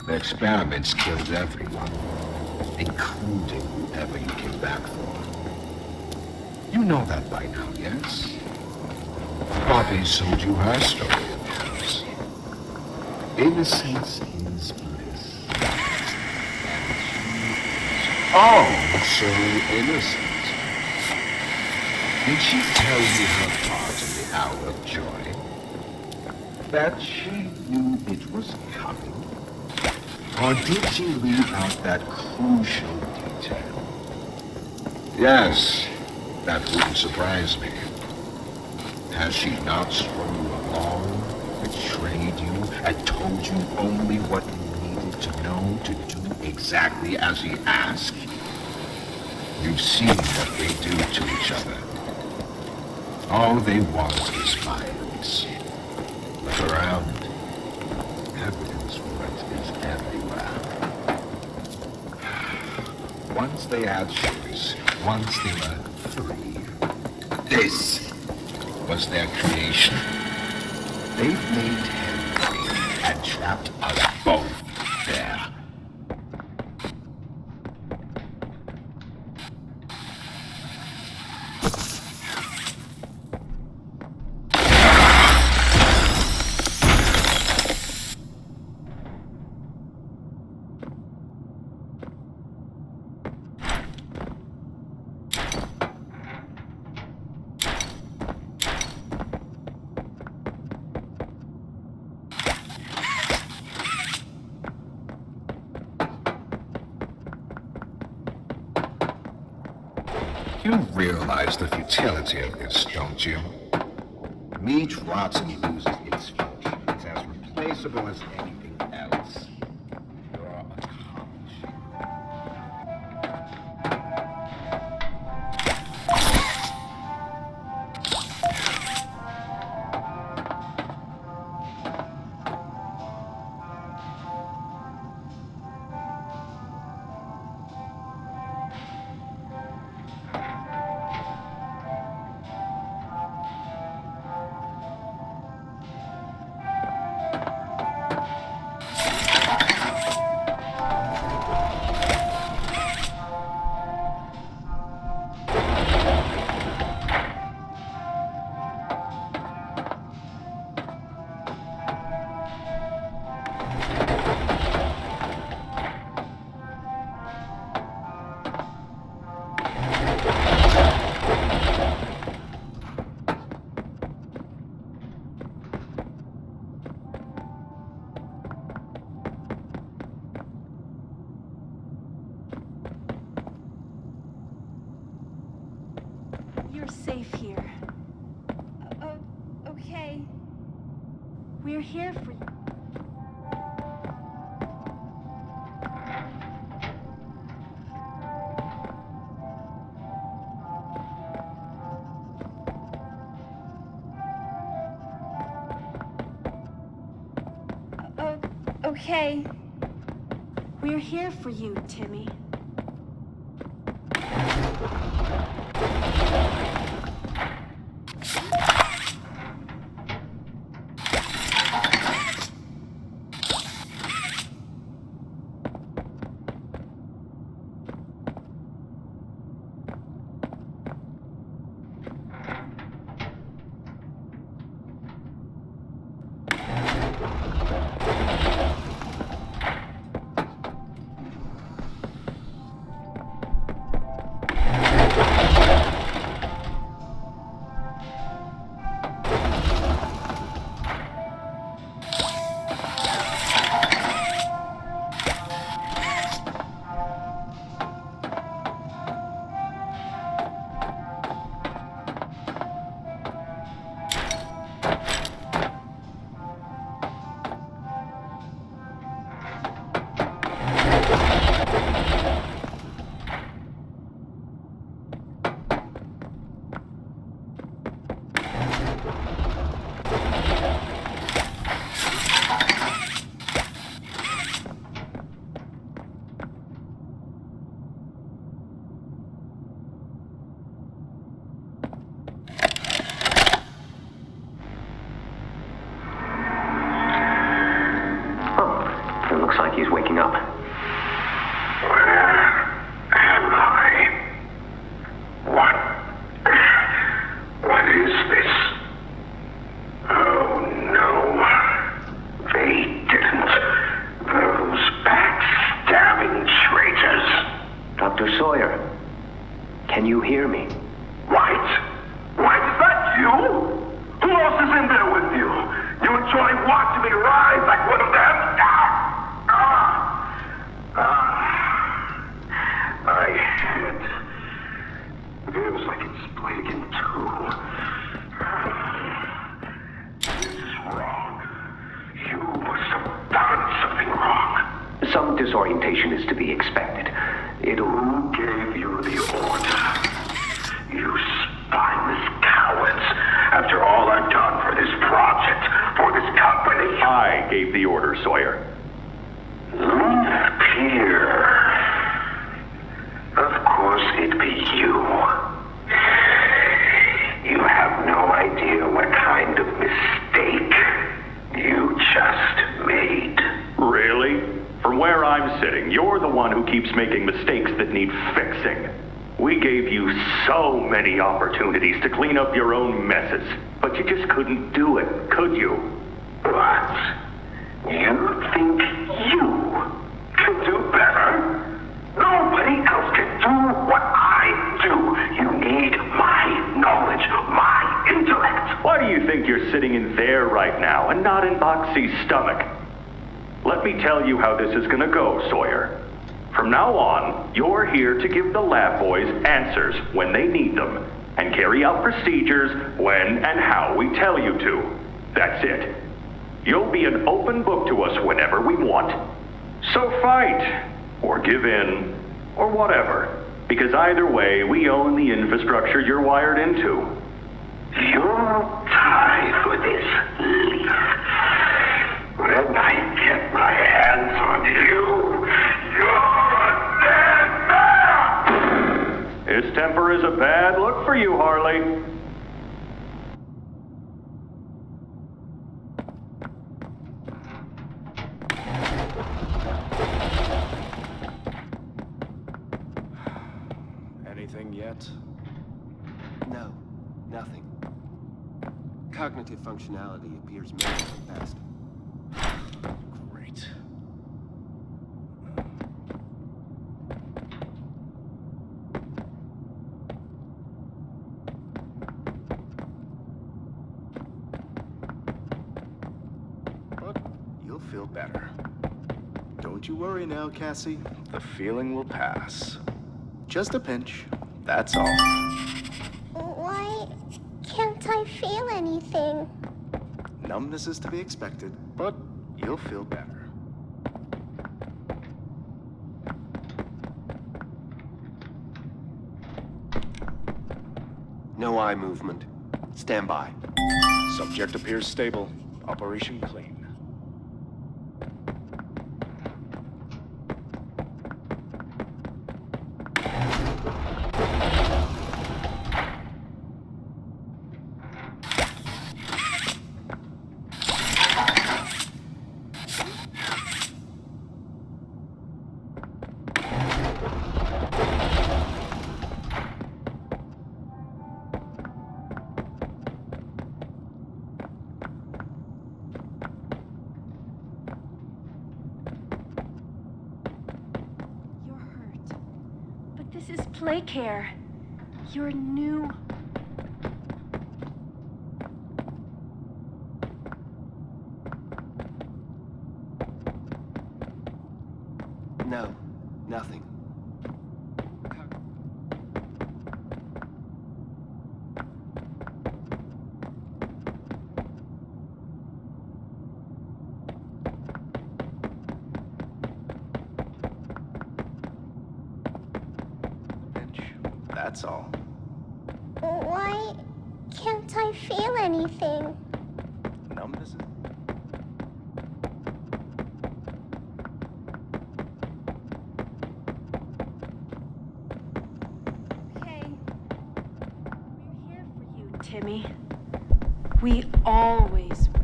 The experiments killed everyone, including whoever you came back for. You know that by now, yes? Poppy told you her story of yours. Innocence is bliss. Oh, so innocent. Did she tell you her part in the hour of joy? That she knew it was coming? Or did she leave out that crucial detail? Yes, that wouldn't surprise me. Has she not strung you along, betrayed you, and told you only what you needed to know to do exactly as he asked? You've seen what they do to each other. All they want is violence. Look around. Evidence for it is everywhere. Once they had choice, once they were free, this was their creation. They've made him and trapped us both there. You realize the futility of this, don't you? Meat rots and loses its function. It's as replaceable as anything else. You're accomplishing. You're safe here. Okay. We're here for you. Okay. We're here for you, Timmy. Sawyer, can you hear me? White? White, is that you? Who else is in there with you? You enjoy watching me rise like one of them? My head. Feels like it's split in two. This is wrong. You must have done something wrong. Some disorientation is to be expected. Who gave you the order? You spineless cowards. After all I've done for this project, for this company. I gave the order, Sawyer. Peer. Of course it'd be you. You have no idea what kind of mistake you just made. Really? From where I'm sitting, you're the one who keeps making mistakes that need fixing. We gave you so many opportunities to clean up your own messes, but you just couldn't do it, could you? What? You think you can do better? Nobody else can do what I do. You need my knowledge, my intellect. Why do you think you're sitting in there right now and not in Boxy's stomach? Let me tell you how this is gonna go, Sawyer. From now on, you're here to give the lab boys answers when they need them, and carry out procedures when and how we tell you to. That's it. You'll be an open book to us whenever we want. So fight, or give in, or whatever, because either way, we own the infrastructure you're wired into. You'll die for this, Leaf. When I get my hands on you, you're dead man! His temper is a bad look for you, Harley. Anything yet? No, nothing. Cognitive functionality appears minimal at best. Great. But you'll feel better. Don't you worry now, Cassie. The feeling will pass. Just a pinch, that's all. Why can't I feel anything? Numbness is to be expected, but you'll feel better. No eye movement. Stand by. Subject appears stable. Operation clean. This is play care. You're new. No, nothing. That's all. Why can't I feel anything? Numbness? Okay. We're here for you, Timmy. We always will.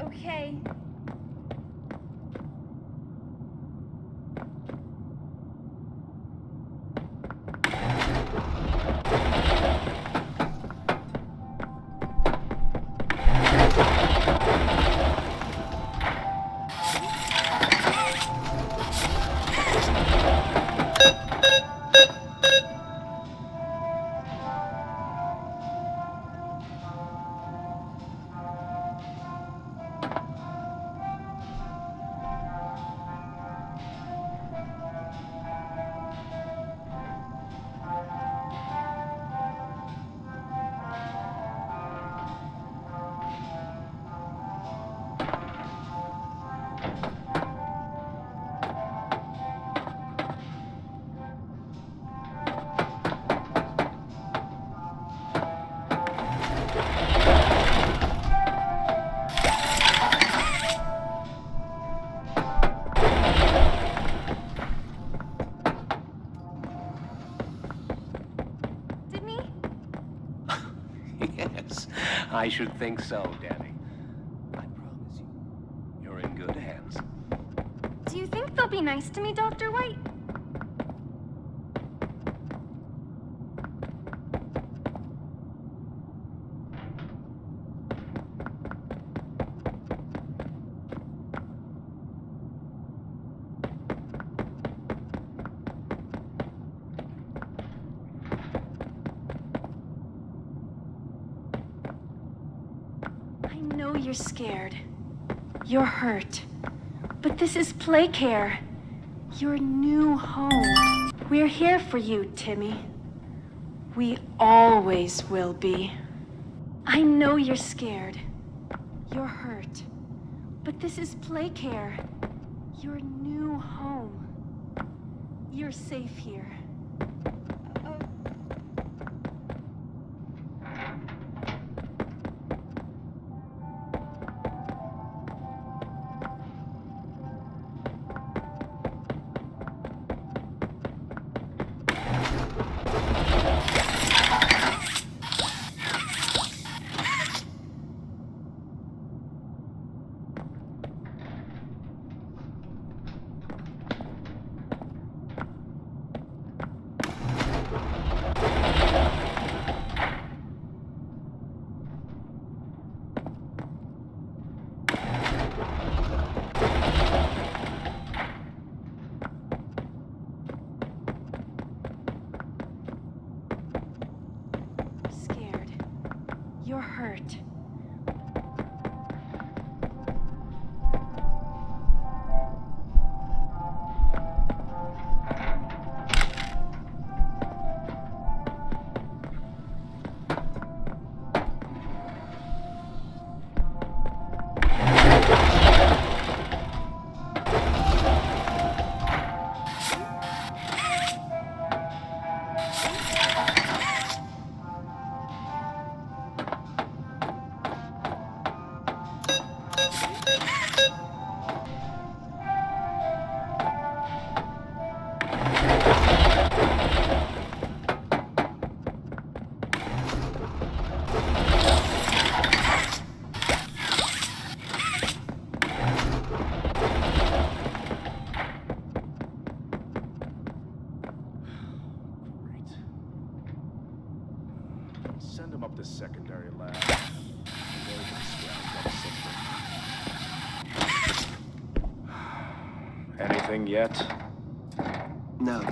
Okay. Yes, I should think so, Danny. I promise you, you're in good hands. Do you think they'll be nice to me, Dr. White? I know you're scared. You're hurt. But this is Playcare. Your new home. We're here for you, Timmy. We always will be. I know you're scared. You're hurt. But this is Playcare. Your new home. You're safe here. You're hurt. Send him up to secondary lab. Anything yet? No,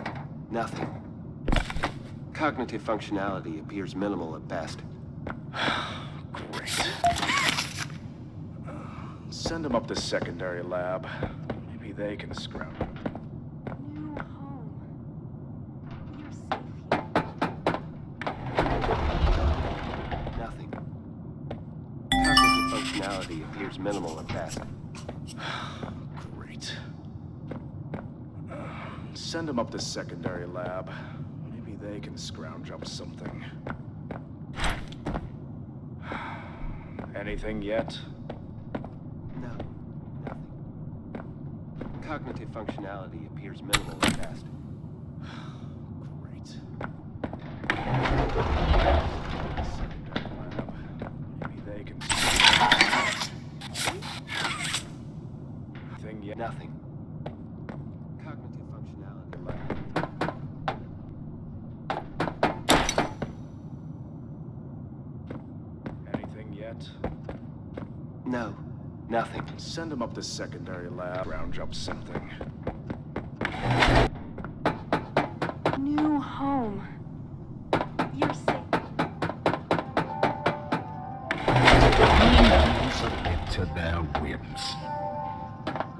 nothing. Cognitive functionality appears minimal at best. Great. Send him up to secondary lab. Maybe they can scrounge. New home. You're safe here. Nothing. Cognitive functionality appears minimal at best. Great. Send him up to secondary lab. Maybe they can scrounge up something. Anything yet? No, nothing. Cognitive functionality appears minimal at best. Great. Secondary lab. Maybe they can. Anything yet? Nothing. Cognitive functionality. Anything yet? No, nothing. Send him up to secondary lab. Scrounge up something. New home. You're safe. Submit to their whims.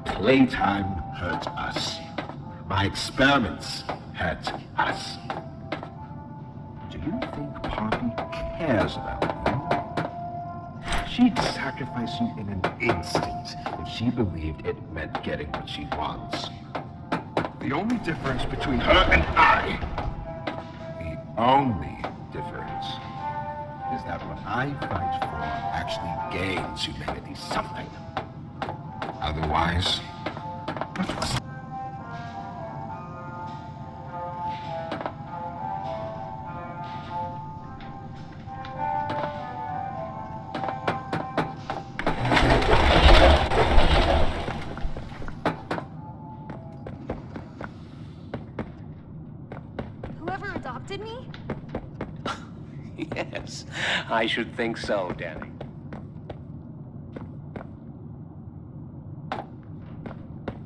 Playtime hurt us. My experiments hurt us. Do you think Poppy cares about you? She'd sacrifice you in an instant if she believed it meant getting what she wants. The only difference between her and I, the only difference, is that what I fight for actually gains humanity something. Otherwise, Yes, I should think so, Danny.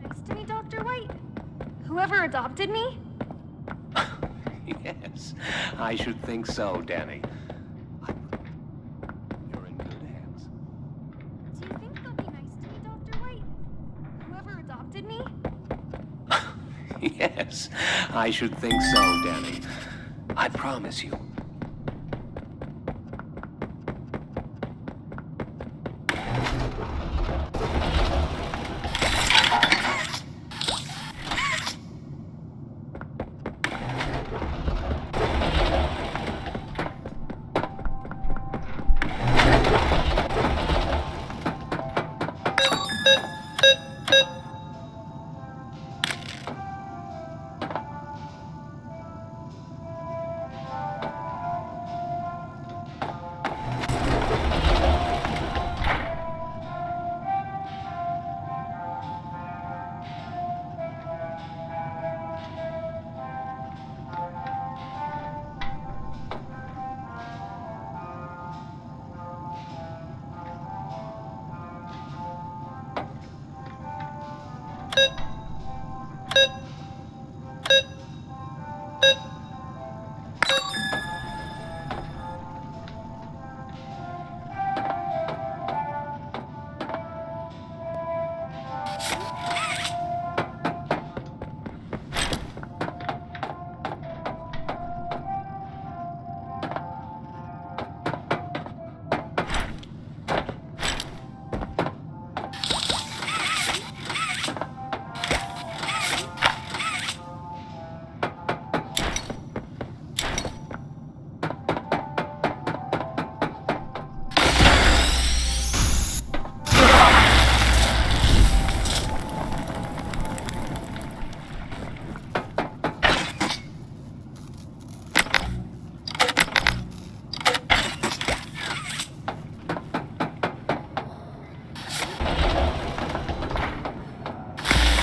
Nice to meet Dr. White. Whoever adopted me? Yes, I should think so, Danny. You're in good hands. Do you think they'll be nice to me, Dr. White? Whoever adopted me? Yes, I should think so, Danny. I promise you.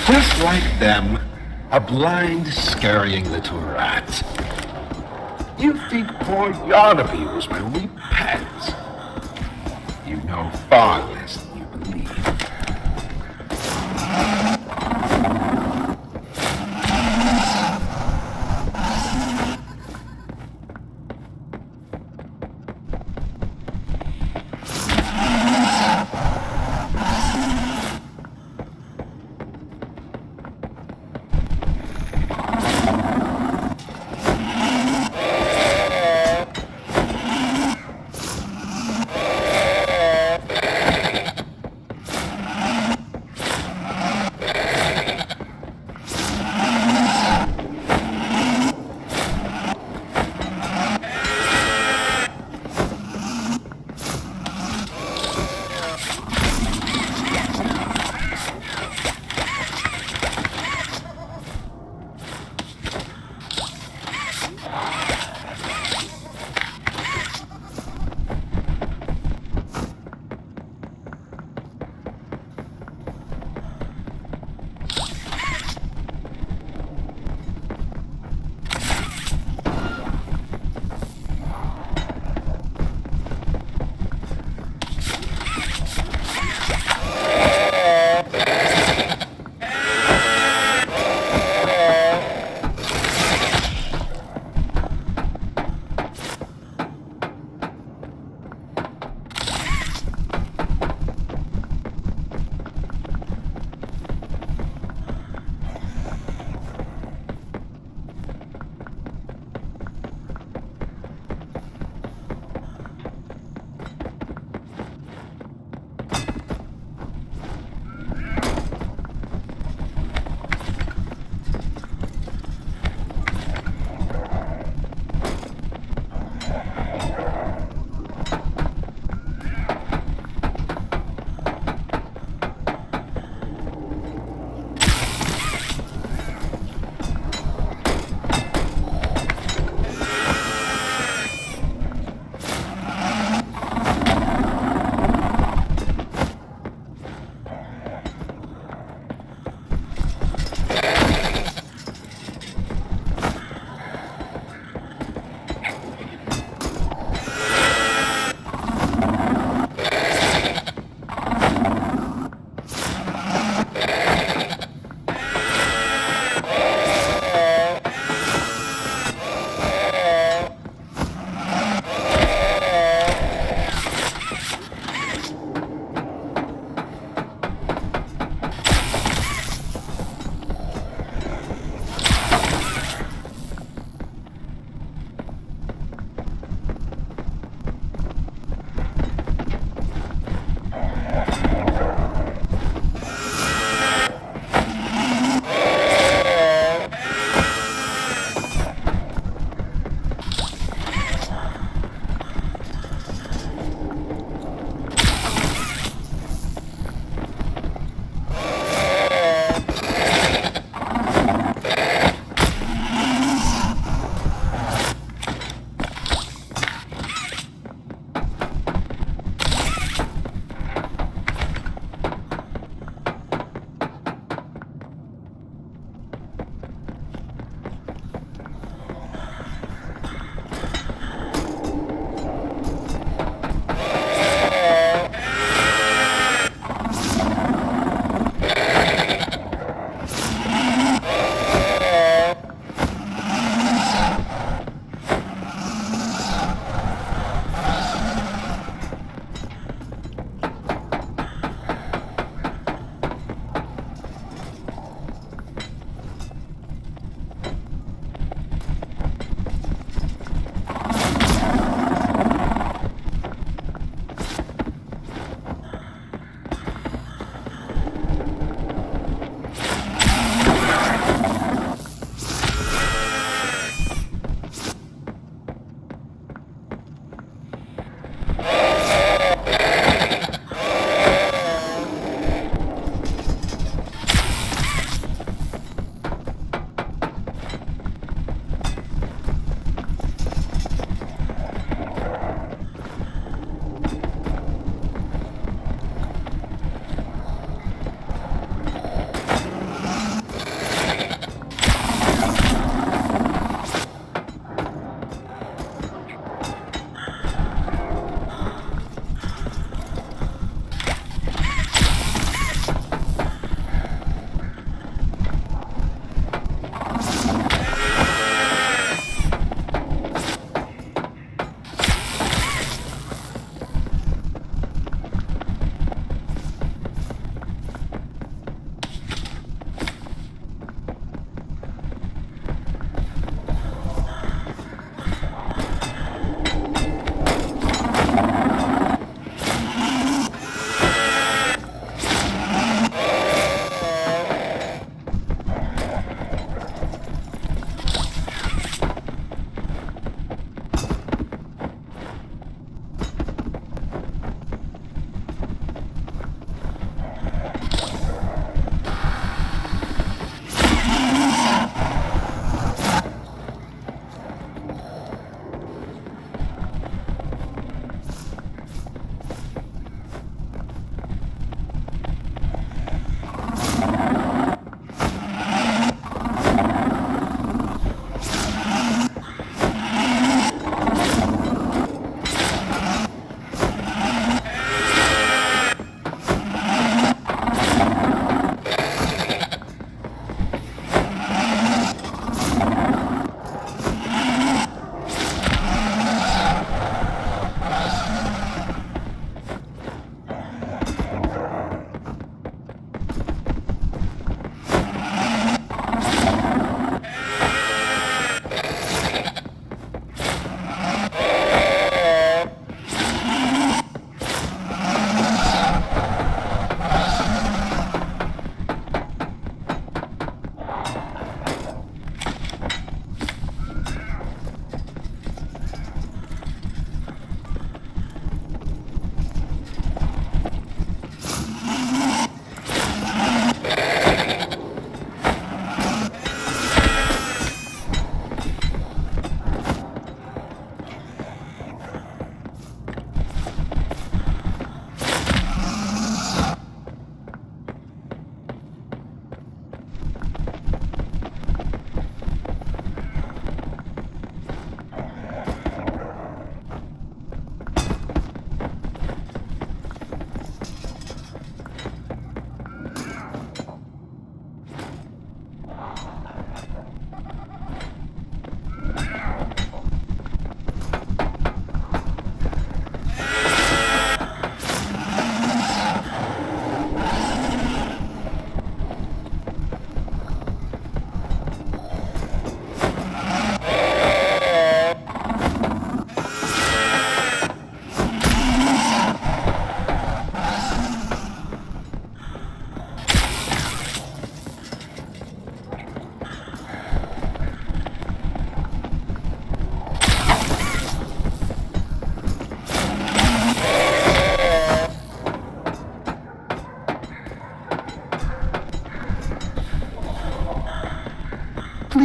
Just like them, a blind, scurrying little rat. You think poor Yarnaby was my wee pet? You know far less than you believe.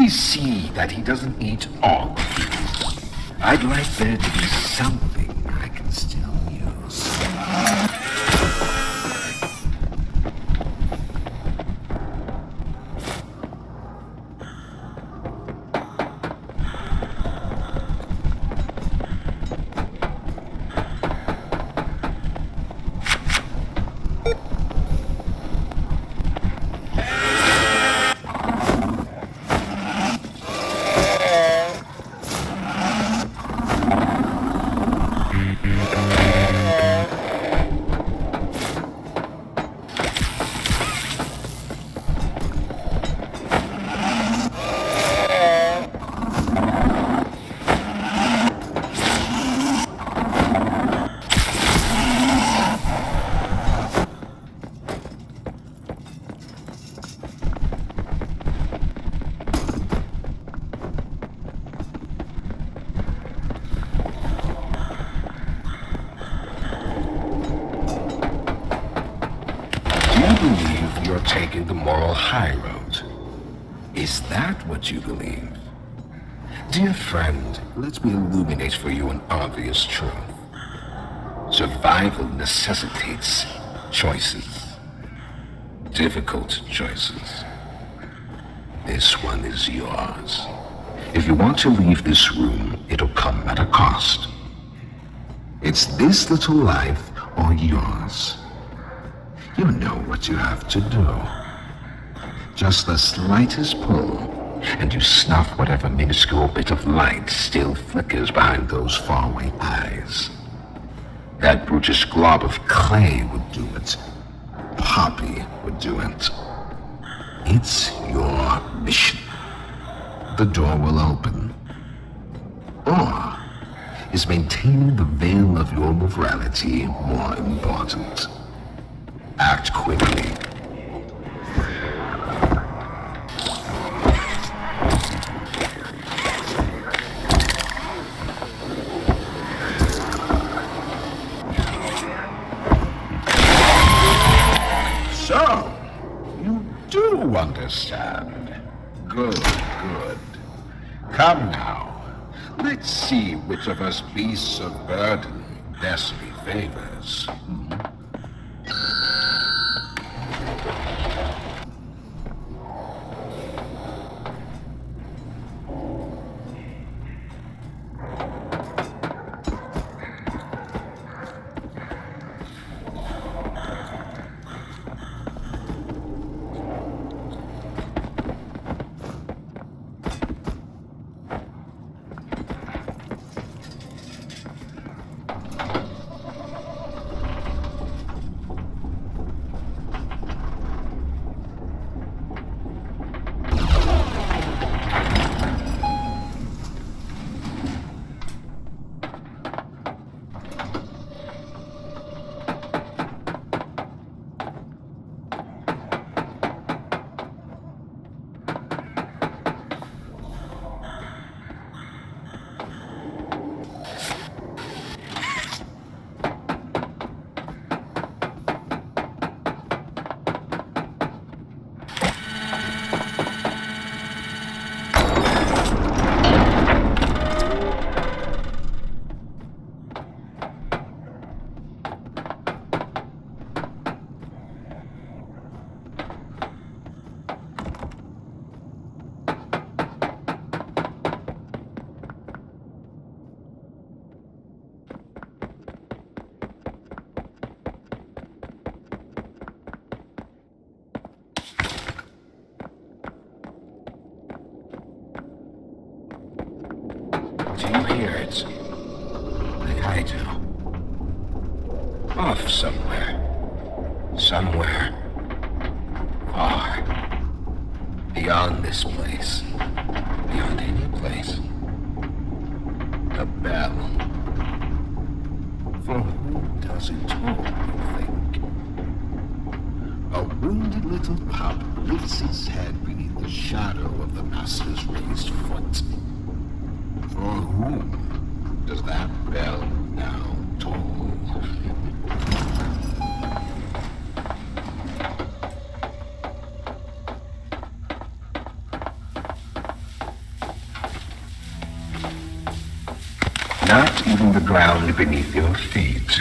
I see that he doesn't eat all of you. I'd like there to be something I can still use. Taking the moral high road. Is that what you believe? Dear friend, let me illuminate for you an obvious truth. Survival necessitates choices. Difficult choices. This one is yours. If you want to leave this room, it'll come at a cost. It's this little life or yours. You know what you have to do. Just the slightest pull, and you snuff whatever minuscule bit of light still flickers behind those faraway eyes. That brutish glob of clay would do it. Poppy would do it. It's your mission. The door will open. Or is maintaining the veil of your morality more important? Act quickly. So, you do understand. Good, good. Come now. Let's see which of us beasts of burden Destiny favors. Do you hear it? Like I do. Off somewhere. Somewhere. Far. Beyond this place. Beyond any place. A bell. For who does it toll, you think? A wounded little pup lifts its head beneath the shadow of the master's raised foot. For whom does that bell now toll? ground beneath your feet.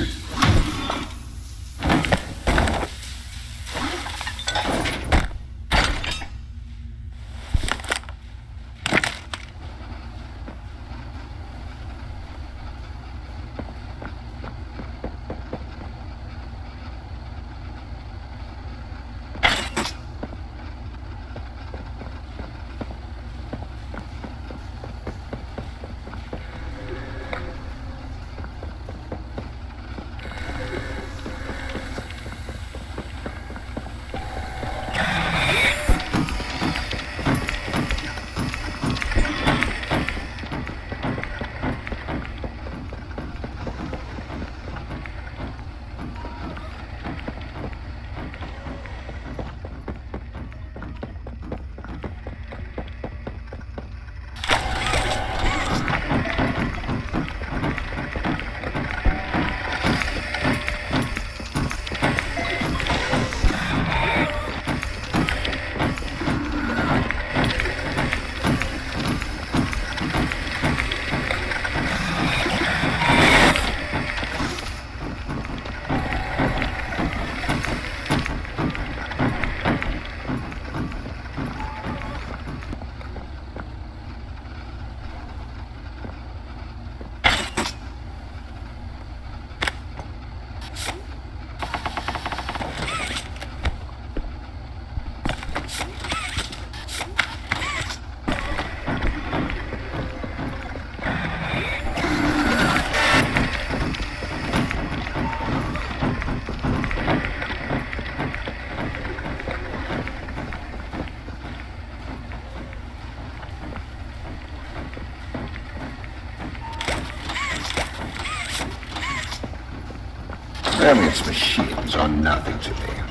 Its machines are nothing to me.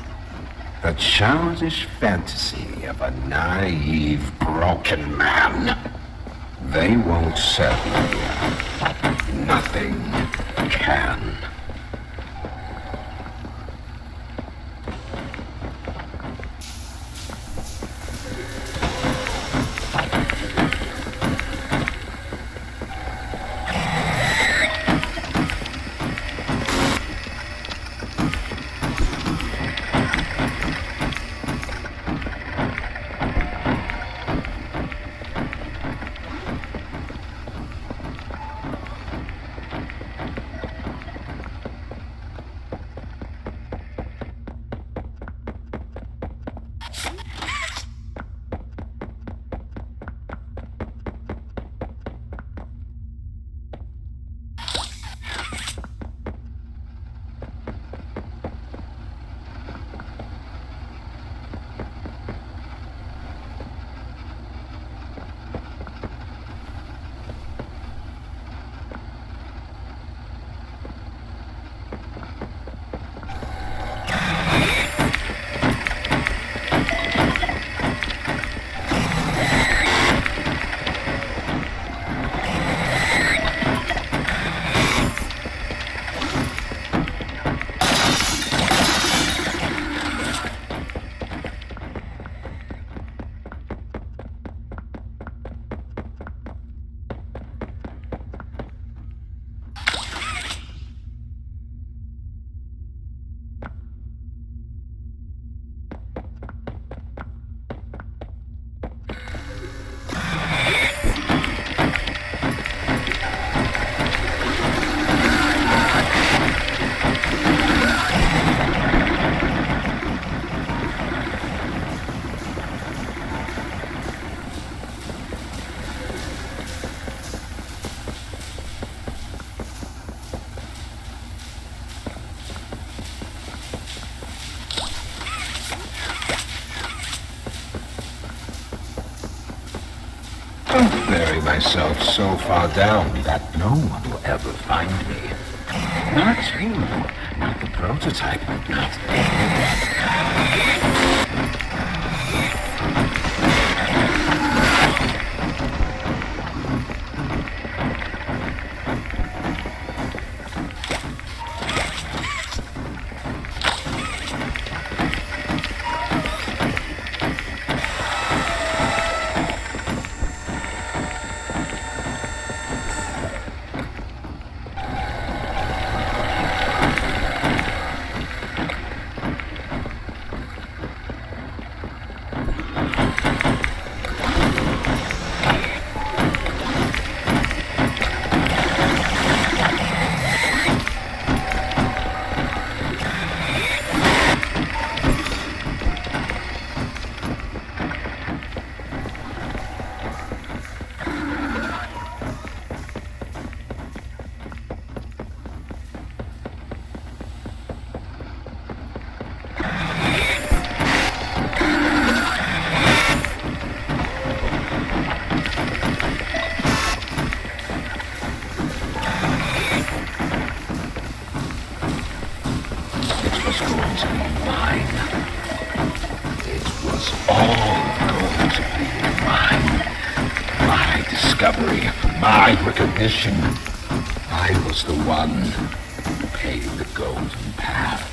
The childish fantasy of a naive, broken man. They won't serve me here. Nothing can. Bury myself so far down that no one will ever find me. Not you, not the prototype, not anyone. going to be mine. It was all going to be mine. My discovery, my recognition. I was the one who paved the golden path.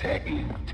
Saved.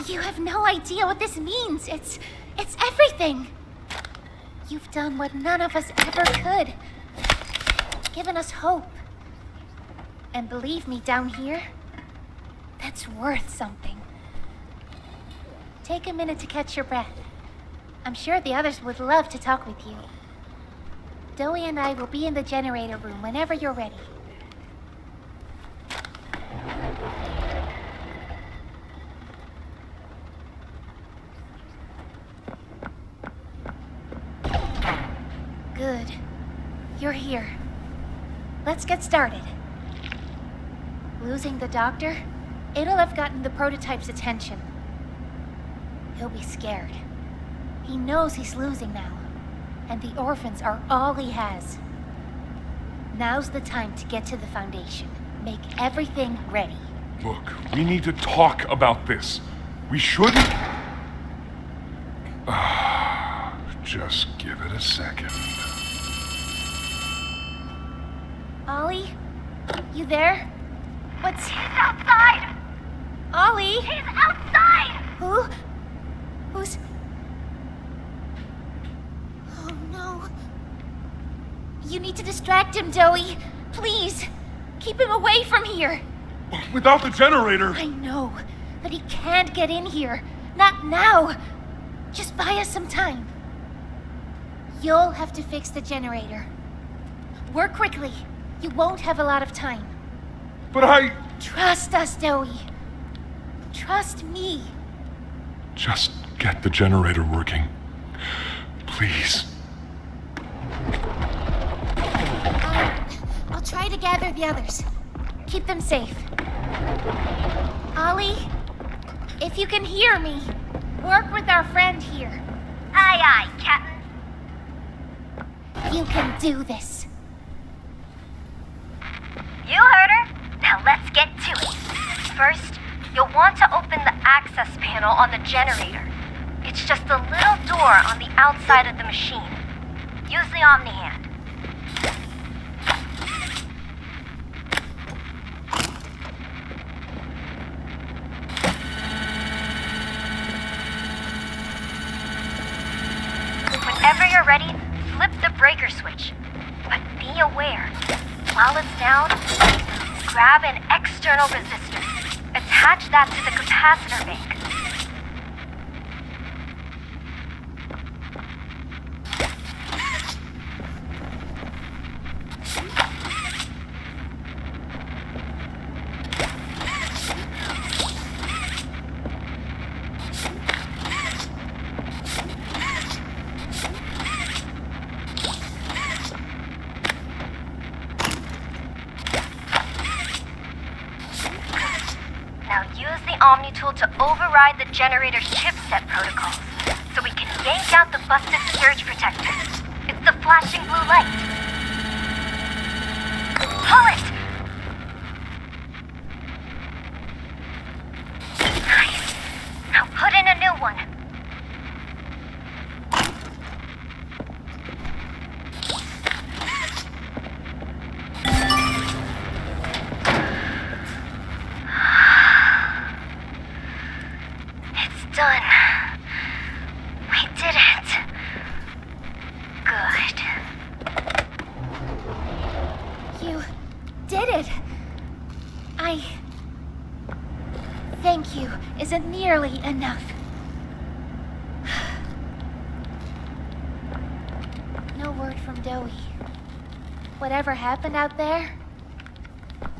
You have no idea what this means. It's everything. You've done what none of us ever could. Given us hope. And believe me, down here, that's worth something. Take a minute to catch your breath. I'm sure the others would love to talk with you. Doey and I will be in the generator room whenever you're ready. Good. You're here. Let's get started. Losing the doctor? It'll have gotten the prototype's attention. He'll be scared. He knows he's losing now, and the orphans are all he has. Now's the time to get to the Foundation. Make everything ready. Look, we need to talk about this. We shouldn't... Just give it a second. Ollie? You there? What's... He's outside! Ollie? He's outside! Who? Who's... Oh no. You need to distract him, Doey. Please. Keep him away from here. Without the generator... I know, but he can't get in here. Not now. Just buy us some time. You'll have to fix the generator. Work quickly. You won't have a lot of time. But I... Trust us, Doey. Trust me. Just get the generator working. Please. I'll try to gather the others. Keep them safe. Ollie, if you can hear me, work with our friend here. Aye, aye, Captain. You can do this. You heard her. Now let's get to it. First, you'll want to open the access panel on the generator. It's just a little door on the outside of the machine. Use the Omni hand. Whenever you're ready, flip the breaker switch. But be aware, while it's down, grab an external resistor. Attach that to the capacitor bank. Now use the Omni tool to override the generator's chipset protocols, so we can yank out the busted surge protector. It's the flashing blue light. Pull it! Nice. Now put in a new one. Done. We did it. Good. You did it. Thank you isn't nearly enough. No word from Doey. Whatever happened out there?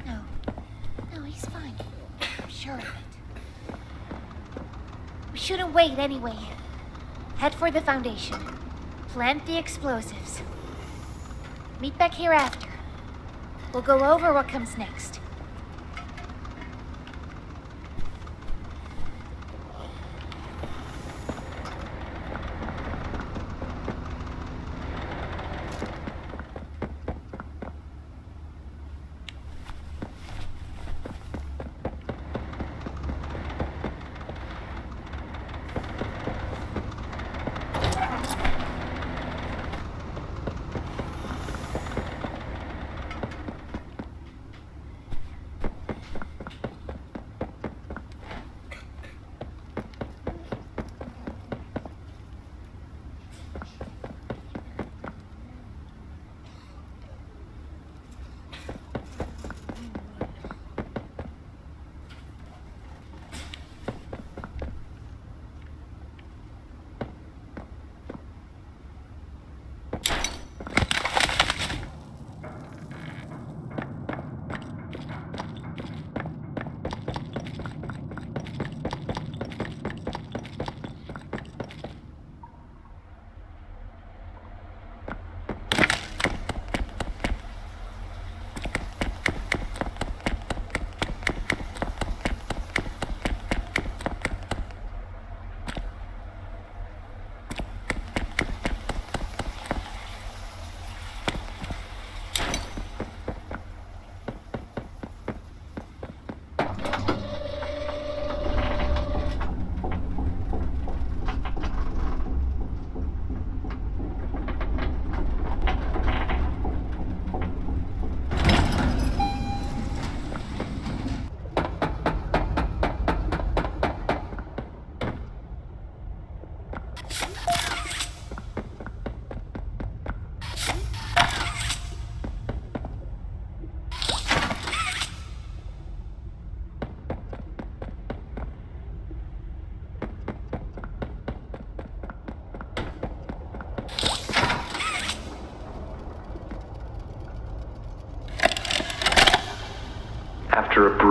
No, he's fine. I'm sure of it. We shouldn't wait anyway. Head for the Foundation. Plant the explosives. Meet back here after. We'll go over what comes next.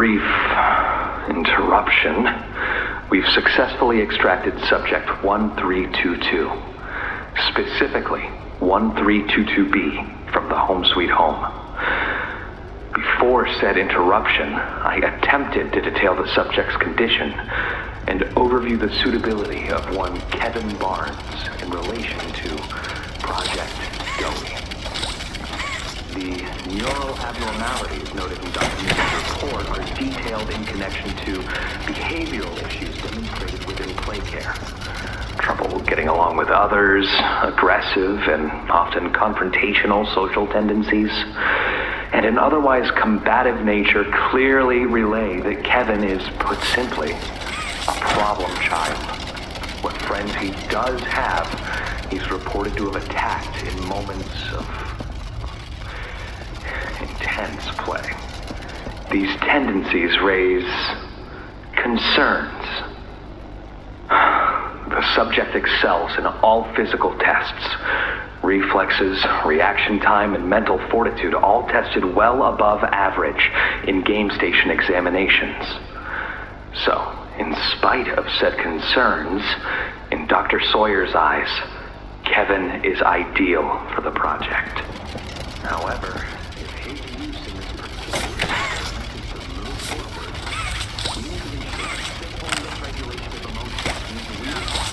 brief interruption, we've successfully extracted subject 1322, specifically 1322B from the Home Sweet Home. Before said interruption, I attempted to detail the subject's condition and overview the suitability of one Kevin Barnes in relation to Project Doey. The neural abnormalities noted in Dr. Newman's report are detailed in connection to behavioral issues demonstrated within play care. Trouble getting along with others, aggressive and often confrontational social tendencies, and an otherwise combative nature clearly relay that Kevin is, put simply, a problem child. What friends he does have, he's reported to have attacked in moments of intense play. These tendencies raise concerns. The subject excels in all physical tests. Reflexes, reaction time, and mental fortitude all tested well above average in game station examinations. So, in spite of said concerns, in Dr. Sawyer's eyes, Kevin is ideal for the project. However, if his use in this particular instance is to move forward, we need to ensure simple misregulation of emotions means we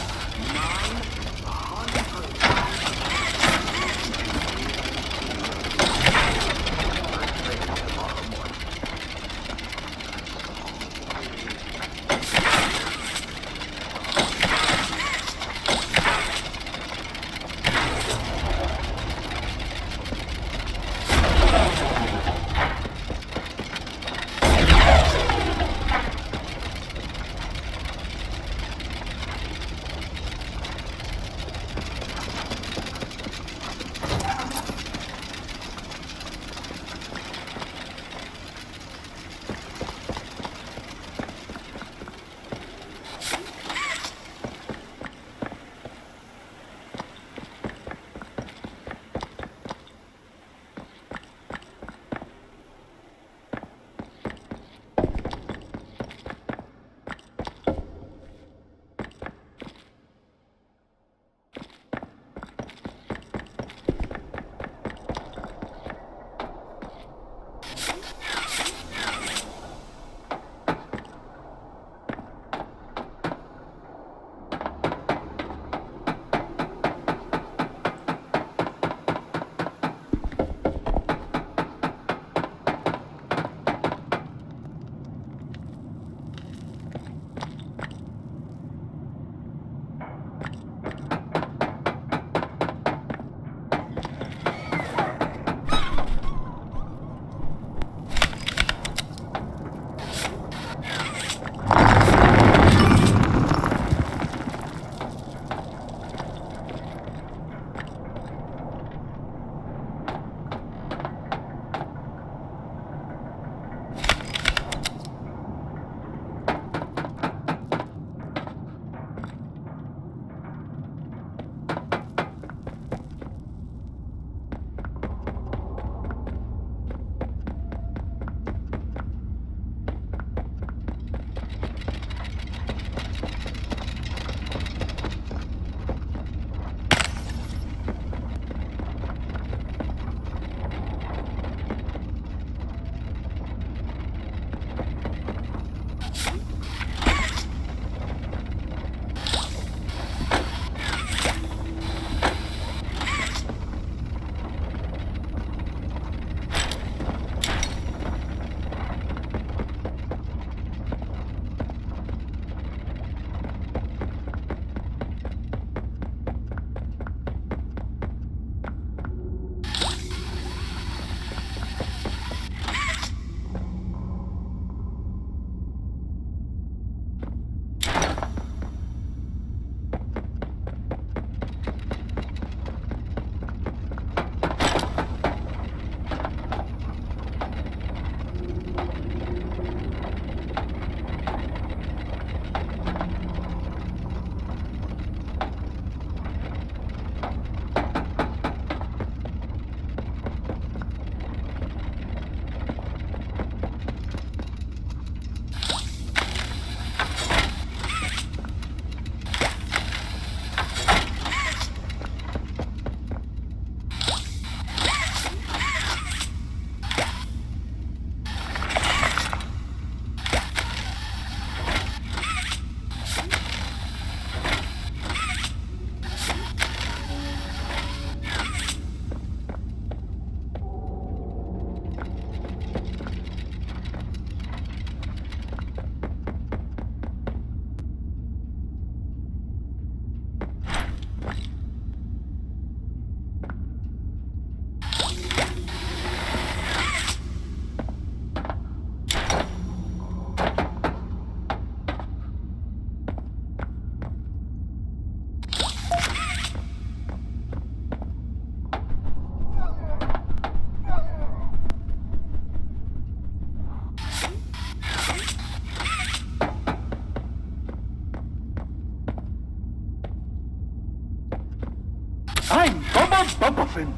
I'm Bubba.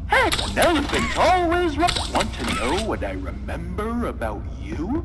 Heck, an elephant always want to know what I remember about you?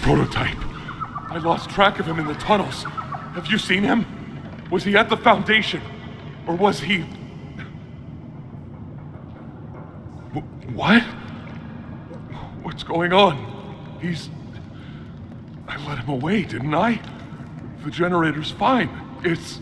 Prototype. I lost track of him in the tunnels. Have you seen him? Was he at the Foundation? Or was he... What? What's going on? He's... I let him away, didn't I? The generator's fine. It's...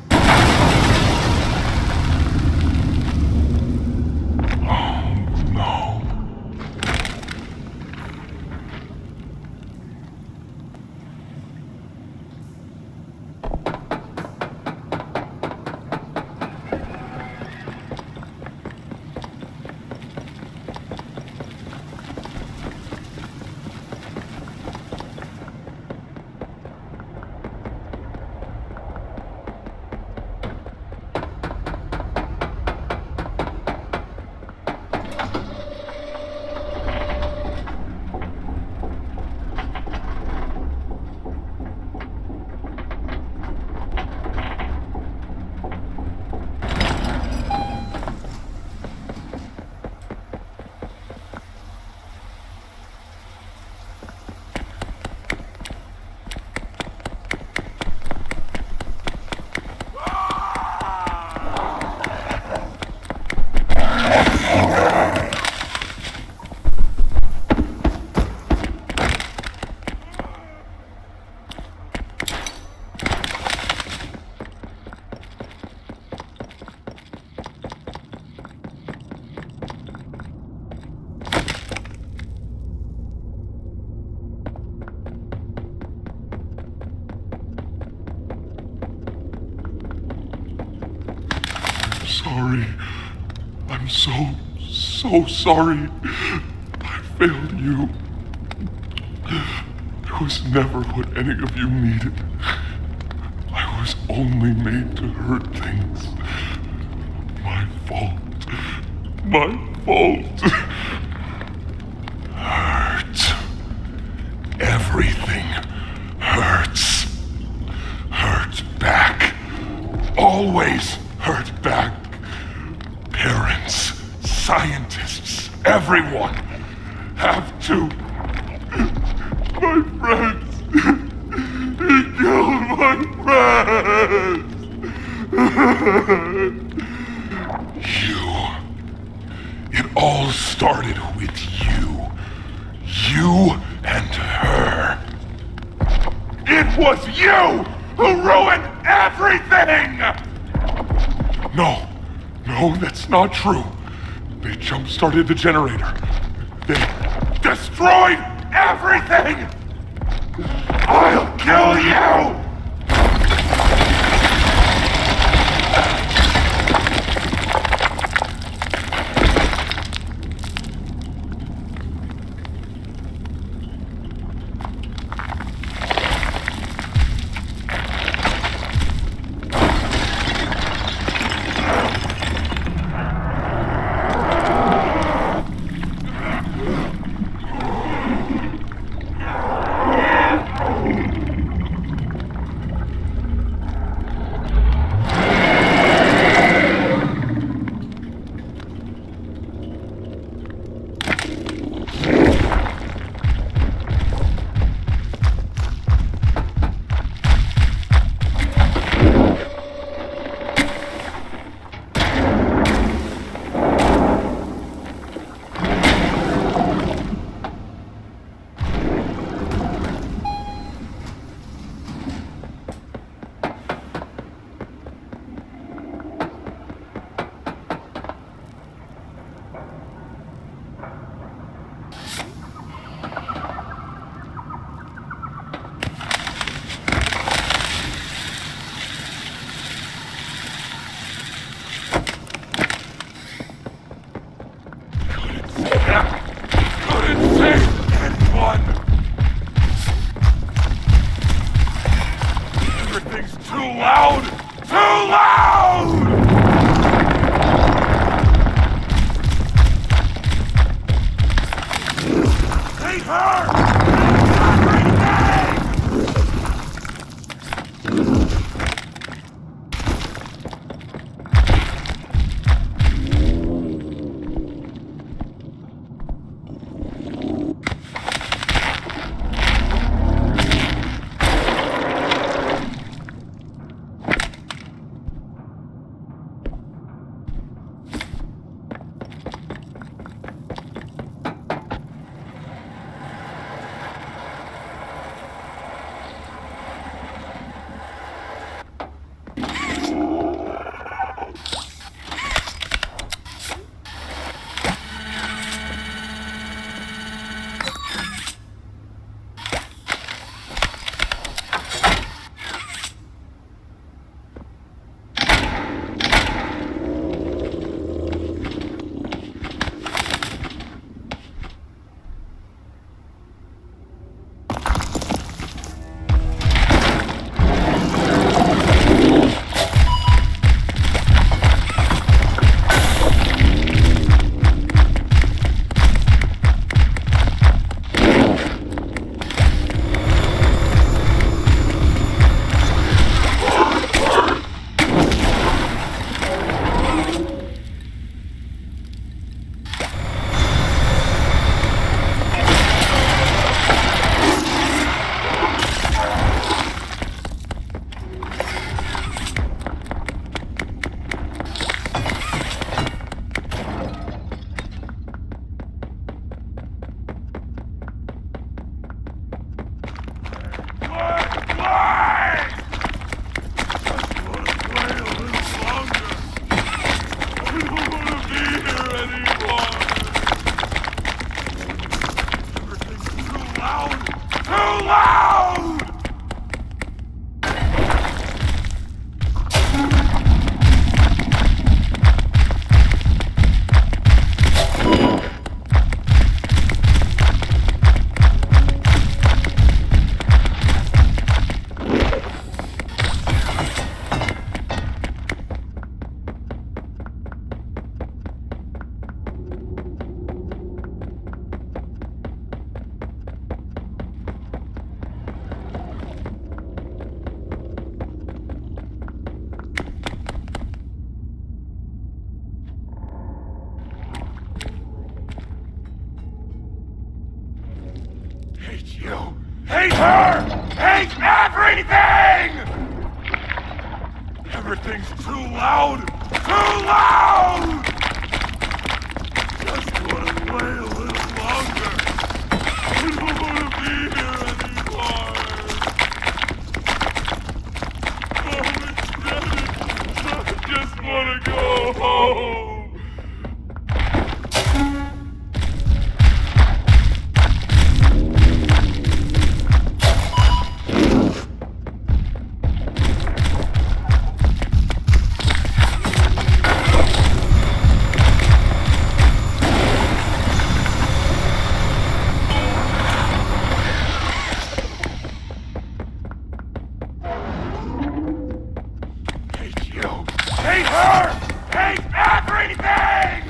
sorry. I'm so sorry. I failed you. I was never what any of you needed. I was only made to hurt things. My fault. My fault. Hurt. Everything hurts. Hurt back. Always hurt back. Parents, scientists, everyone have to. My friends. He killed my friends. You. It all started with you. You and her. It was you who ruined everything! No, that's not true. They jump-started the generator. They destroyed everything! I'll kill you! everything! Everything's too loud! Too loud! Just want to play a little longer. I don't want to be here anymore. I just want to go home. Hate her! Hate everything!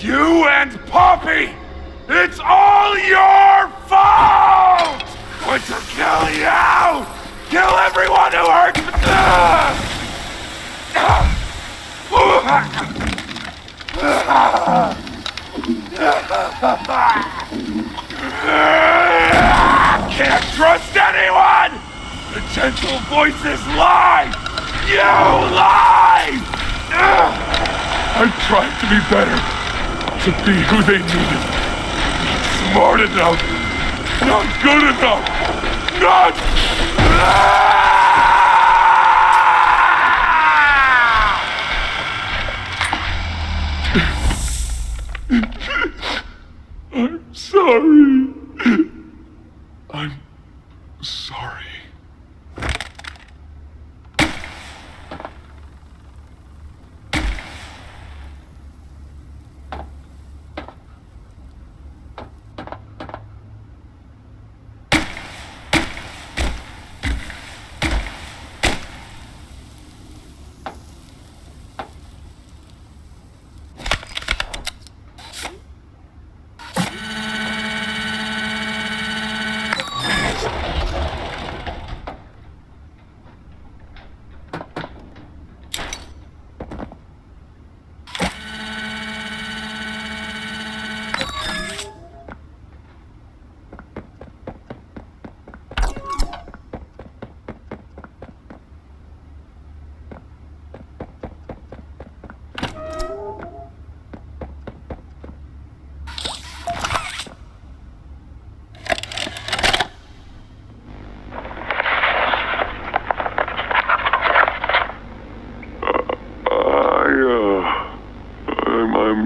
You and Poppy! It's all your fault! I'm going to kill you! Kill everyone who hurt me! Can't trust anyone! The gentle voices lie! You lie! I tried to be better, to be who they needed. Not smart enough, not good enough, not... I'm sorry. I'm sorry.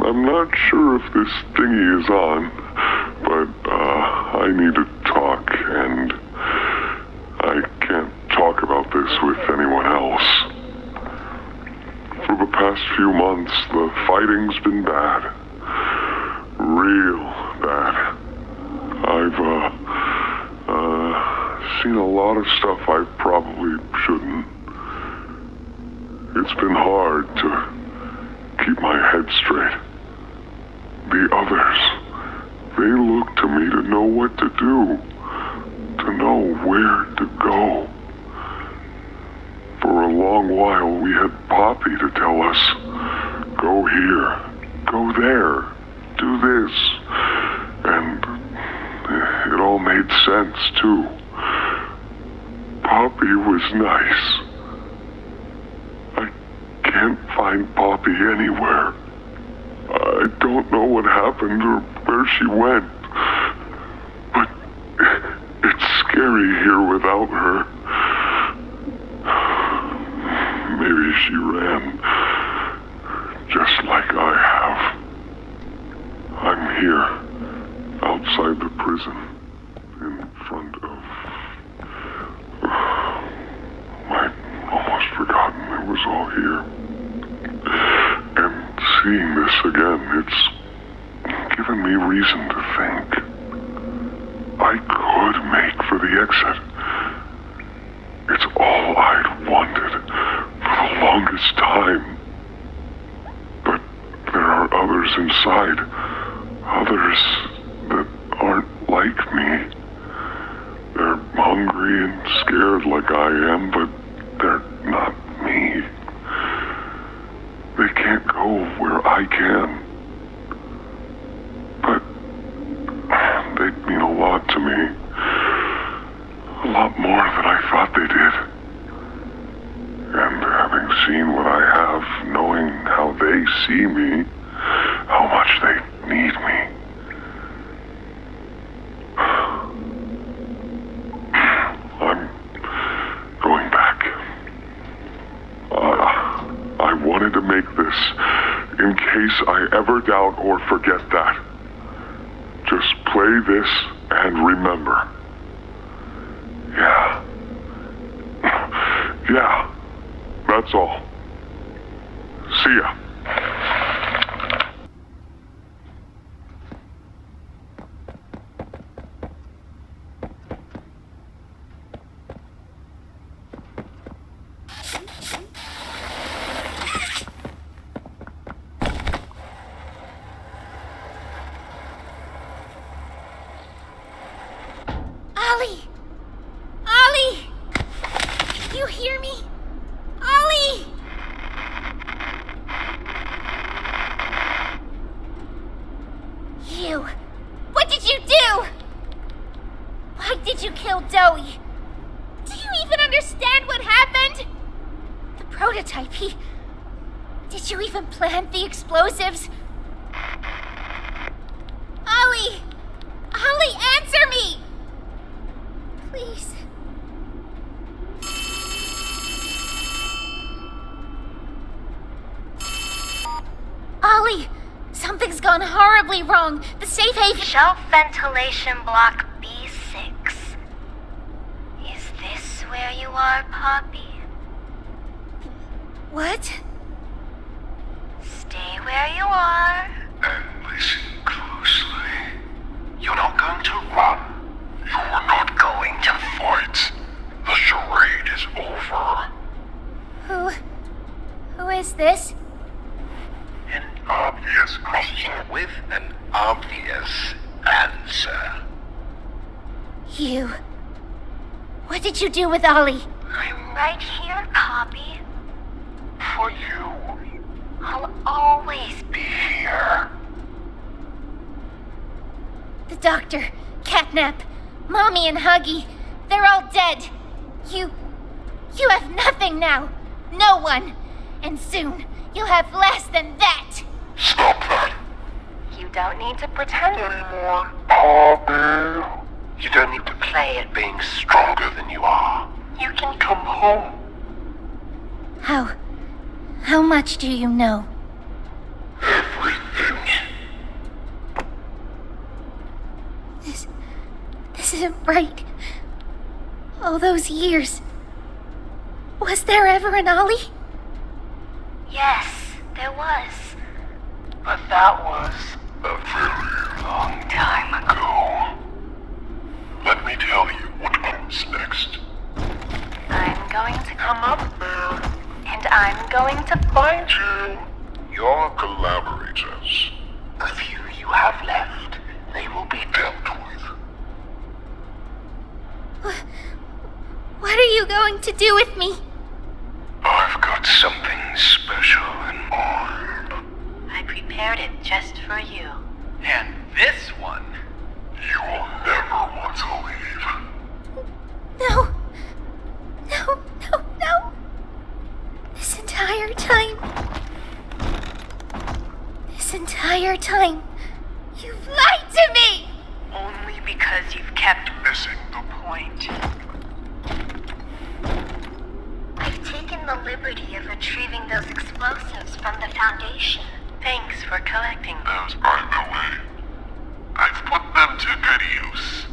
I'm not sure if this thingy is on, but I need to talk, and I can't talk about this with anyone else. For the past few months, the fighting's been bad. Real bad. I've seen a lot of stuff I probably shouldn't. It's been hard to keep my head straight. The others, they look to me to know what to do, to know where to go. For a long while, we had Poppy to tell us, go here, go there, do this. And it all made sense, too. Poppy was nice. I can't find Poppy anywhere. I don't know what happened or where she went. But it's scary here without her. Maybe she ran, just like I have. I'm here, outside the prison, in front of... I'd almost forgotten it was all here. And seeing this again, it's given me reason to think. I could make for the exit. It's all I'd wanted for the longest time. But there are others inside. Others that aren't like me. They're hungry and scared like I am, but they're not me. They can't go where I can. But they'd mean a lot to me. A lot more than I thought they did. And having seen what I have, knowing how they see me, how much they need me. I'm going back. I wanted to make this in case I ever doubt or forget that. Just play this and remember. Yeah. Yeah. That's all. See ya. prototype. Did you even plant the explosives? Ollie! Ollie, answer me! Please. Ollie! Something's gone horribly wrong. The safe haven... Shelf ventilation block B6. Is this where you are, Poppy? What? Stay where you are. And listen closely. You're not going to run. You're not going to fight. The charade is over. Who is this? An obvious question with an obvious answer. You. What did you do with Ollie? I'm right here, Poppy. For you. I'll always be here. The doctor, Catnap, Mommy and Huggy, they're all dead. You have nothing now. No one. And soon, you'll have less than that. Stop that. You don't need to pretend anymore. Poppy. You don't need to play at being stronger than you are. You can come home. How much do you know? Everything. This isn't right. All those years. Was there ever an Ollie? Yes, there was. But that was a very long time ago. Let me tell you what comes next. I'm going to come up there. And I'm going to find you. Your collaborators. The few you have left, they will be dealt with. What are you going to do with me? I've got something special in mind. I prepared it just for you. And this one, you will never want to leave. No. No, no, no. This entire time, you've lied to me! Only because you've kept missing the point. I've taken the liberty of retrieving those explosives from the Foundation. Thanks for collecting them. Those, by the way, I've put them to good use.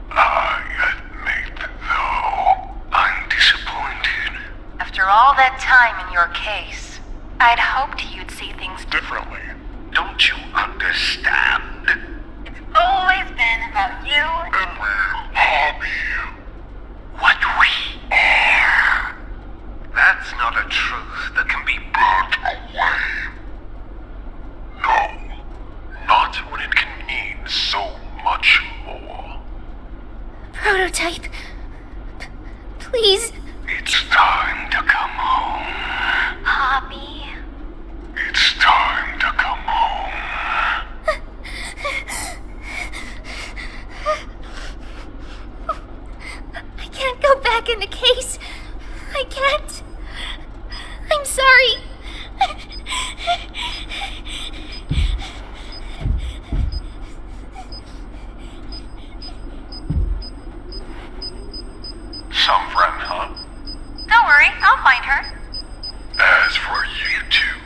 I admit, though, I'm disappointed. After all that time in your case, I'd hoped you'd see things differently. Don't you understand? It's always been about you and my hobby. What we are. That's not a truth that can be burnt away. No, not when it can mean so much more. Prototype. Please. It's time to come home. Poppy. It's time to come home. I can't go back in the case. I can't. I'm sorry. Some friend, huh? Don't worry, I'll find her. As for you two,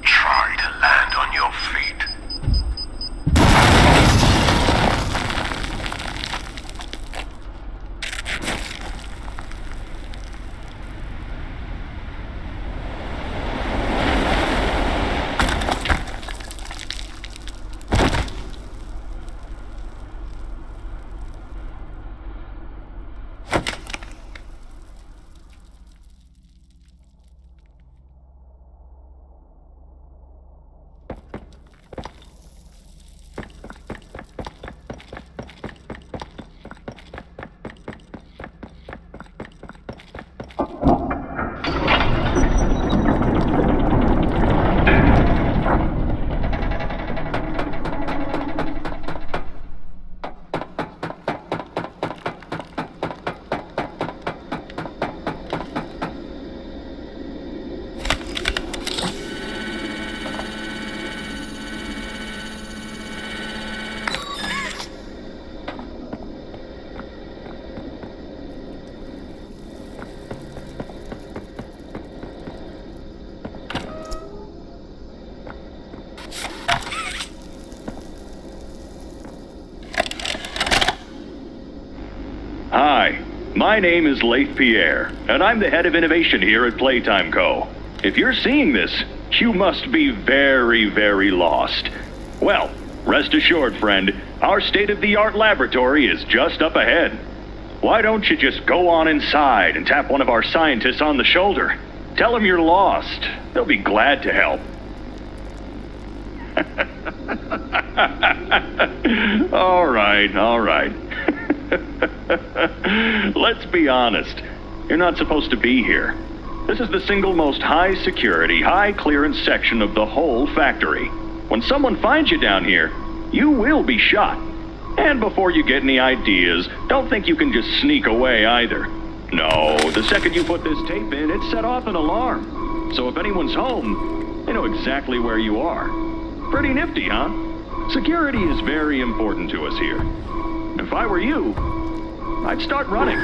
try to land on your feet. My name is Leif Pierre, and I'm the head of innovation here at Playtime Co. If you're seeing this, you must be very, very lost. Well, rest assured, friend, our state-of-the-art laboratory is just up ahead. Why don't you just go on inside and tap one of our scientists on the shoulder? Tell them you're lost. They'll be glad to help. All right. Let's be honest. You're not supposed to be here. This is the single most high security, high clearance section of the whole factory. When someone finds you down here, you will be shot. And before you get any ideas, don't think you can just sneak away either. No, the second you put this tape in, it set off an alarm. So if anyone's home, they know exactly where you are. Pretty nifty, huh? Security is very important to us here. If I were you, I'd start running.